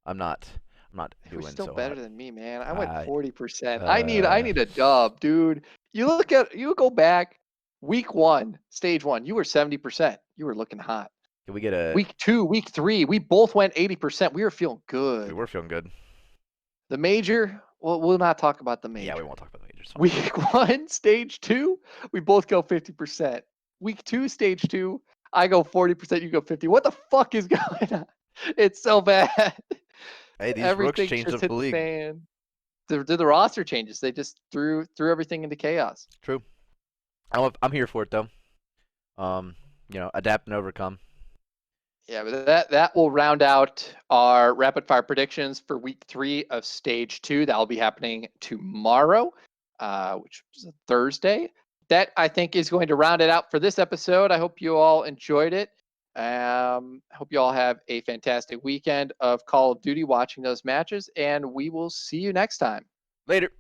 I'm not we're doing still so better hot. than me, man. I went I 40%. I uh need a dub, dude. You go back week 1, stage 1, you were 70%. You were looking hot. can we get a Week 2, week 3, we both went 80%. We were feeling we good. were feeling good. The major, well, we'll not talk about the Yeah, we major. won't talk about the majors. Week 1, stage 2, we both go 50%. Week 2, stage 2, I go 40%, you go 50. What the fuck is going on? It's so bad. Hey, these rooks Everything changed just up hit the the league. fan. The roster changes. They just threw everything into chaos. True. I'm here for it though. Adapt and overcome. Yeah, but that will round out our rapid fire predictions for week 3 of stage 2. That will be happening tomorrow, which is a Thursday. That I think is going to round it out for this episode. I hope you all enjoyed it. I hope you all have a fantastic weekend of Call of Duty watching those matches, and we will see you next time. Later.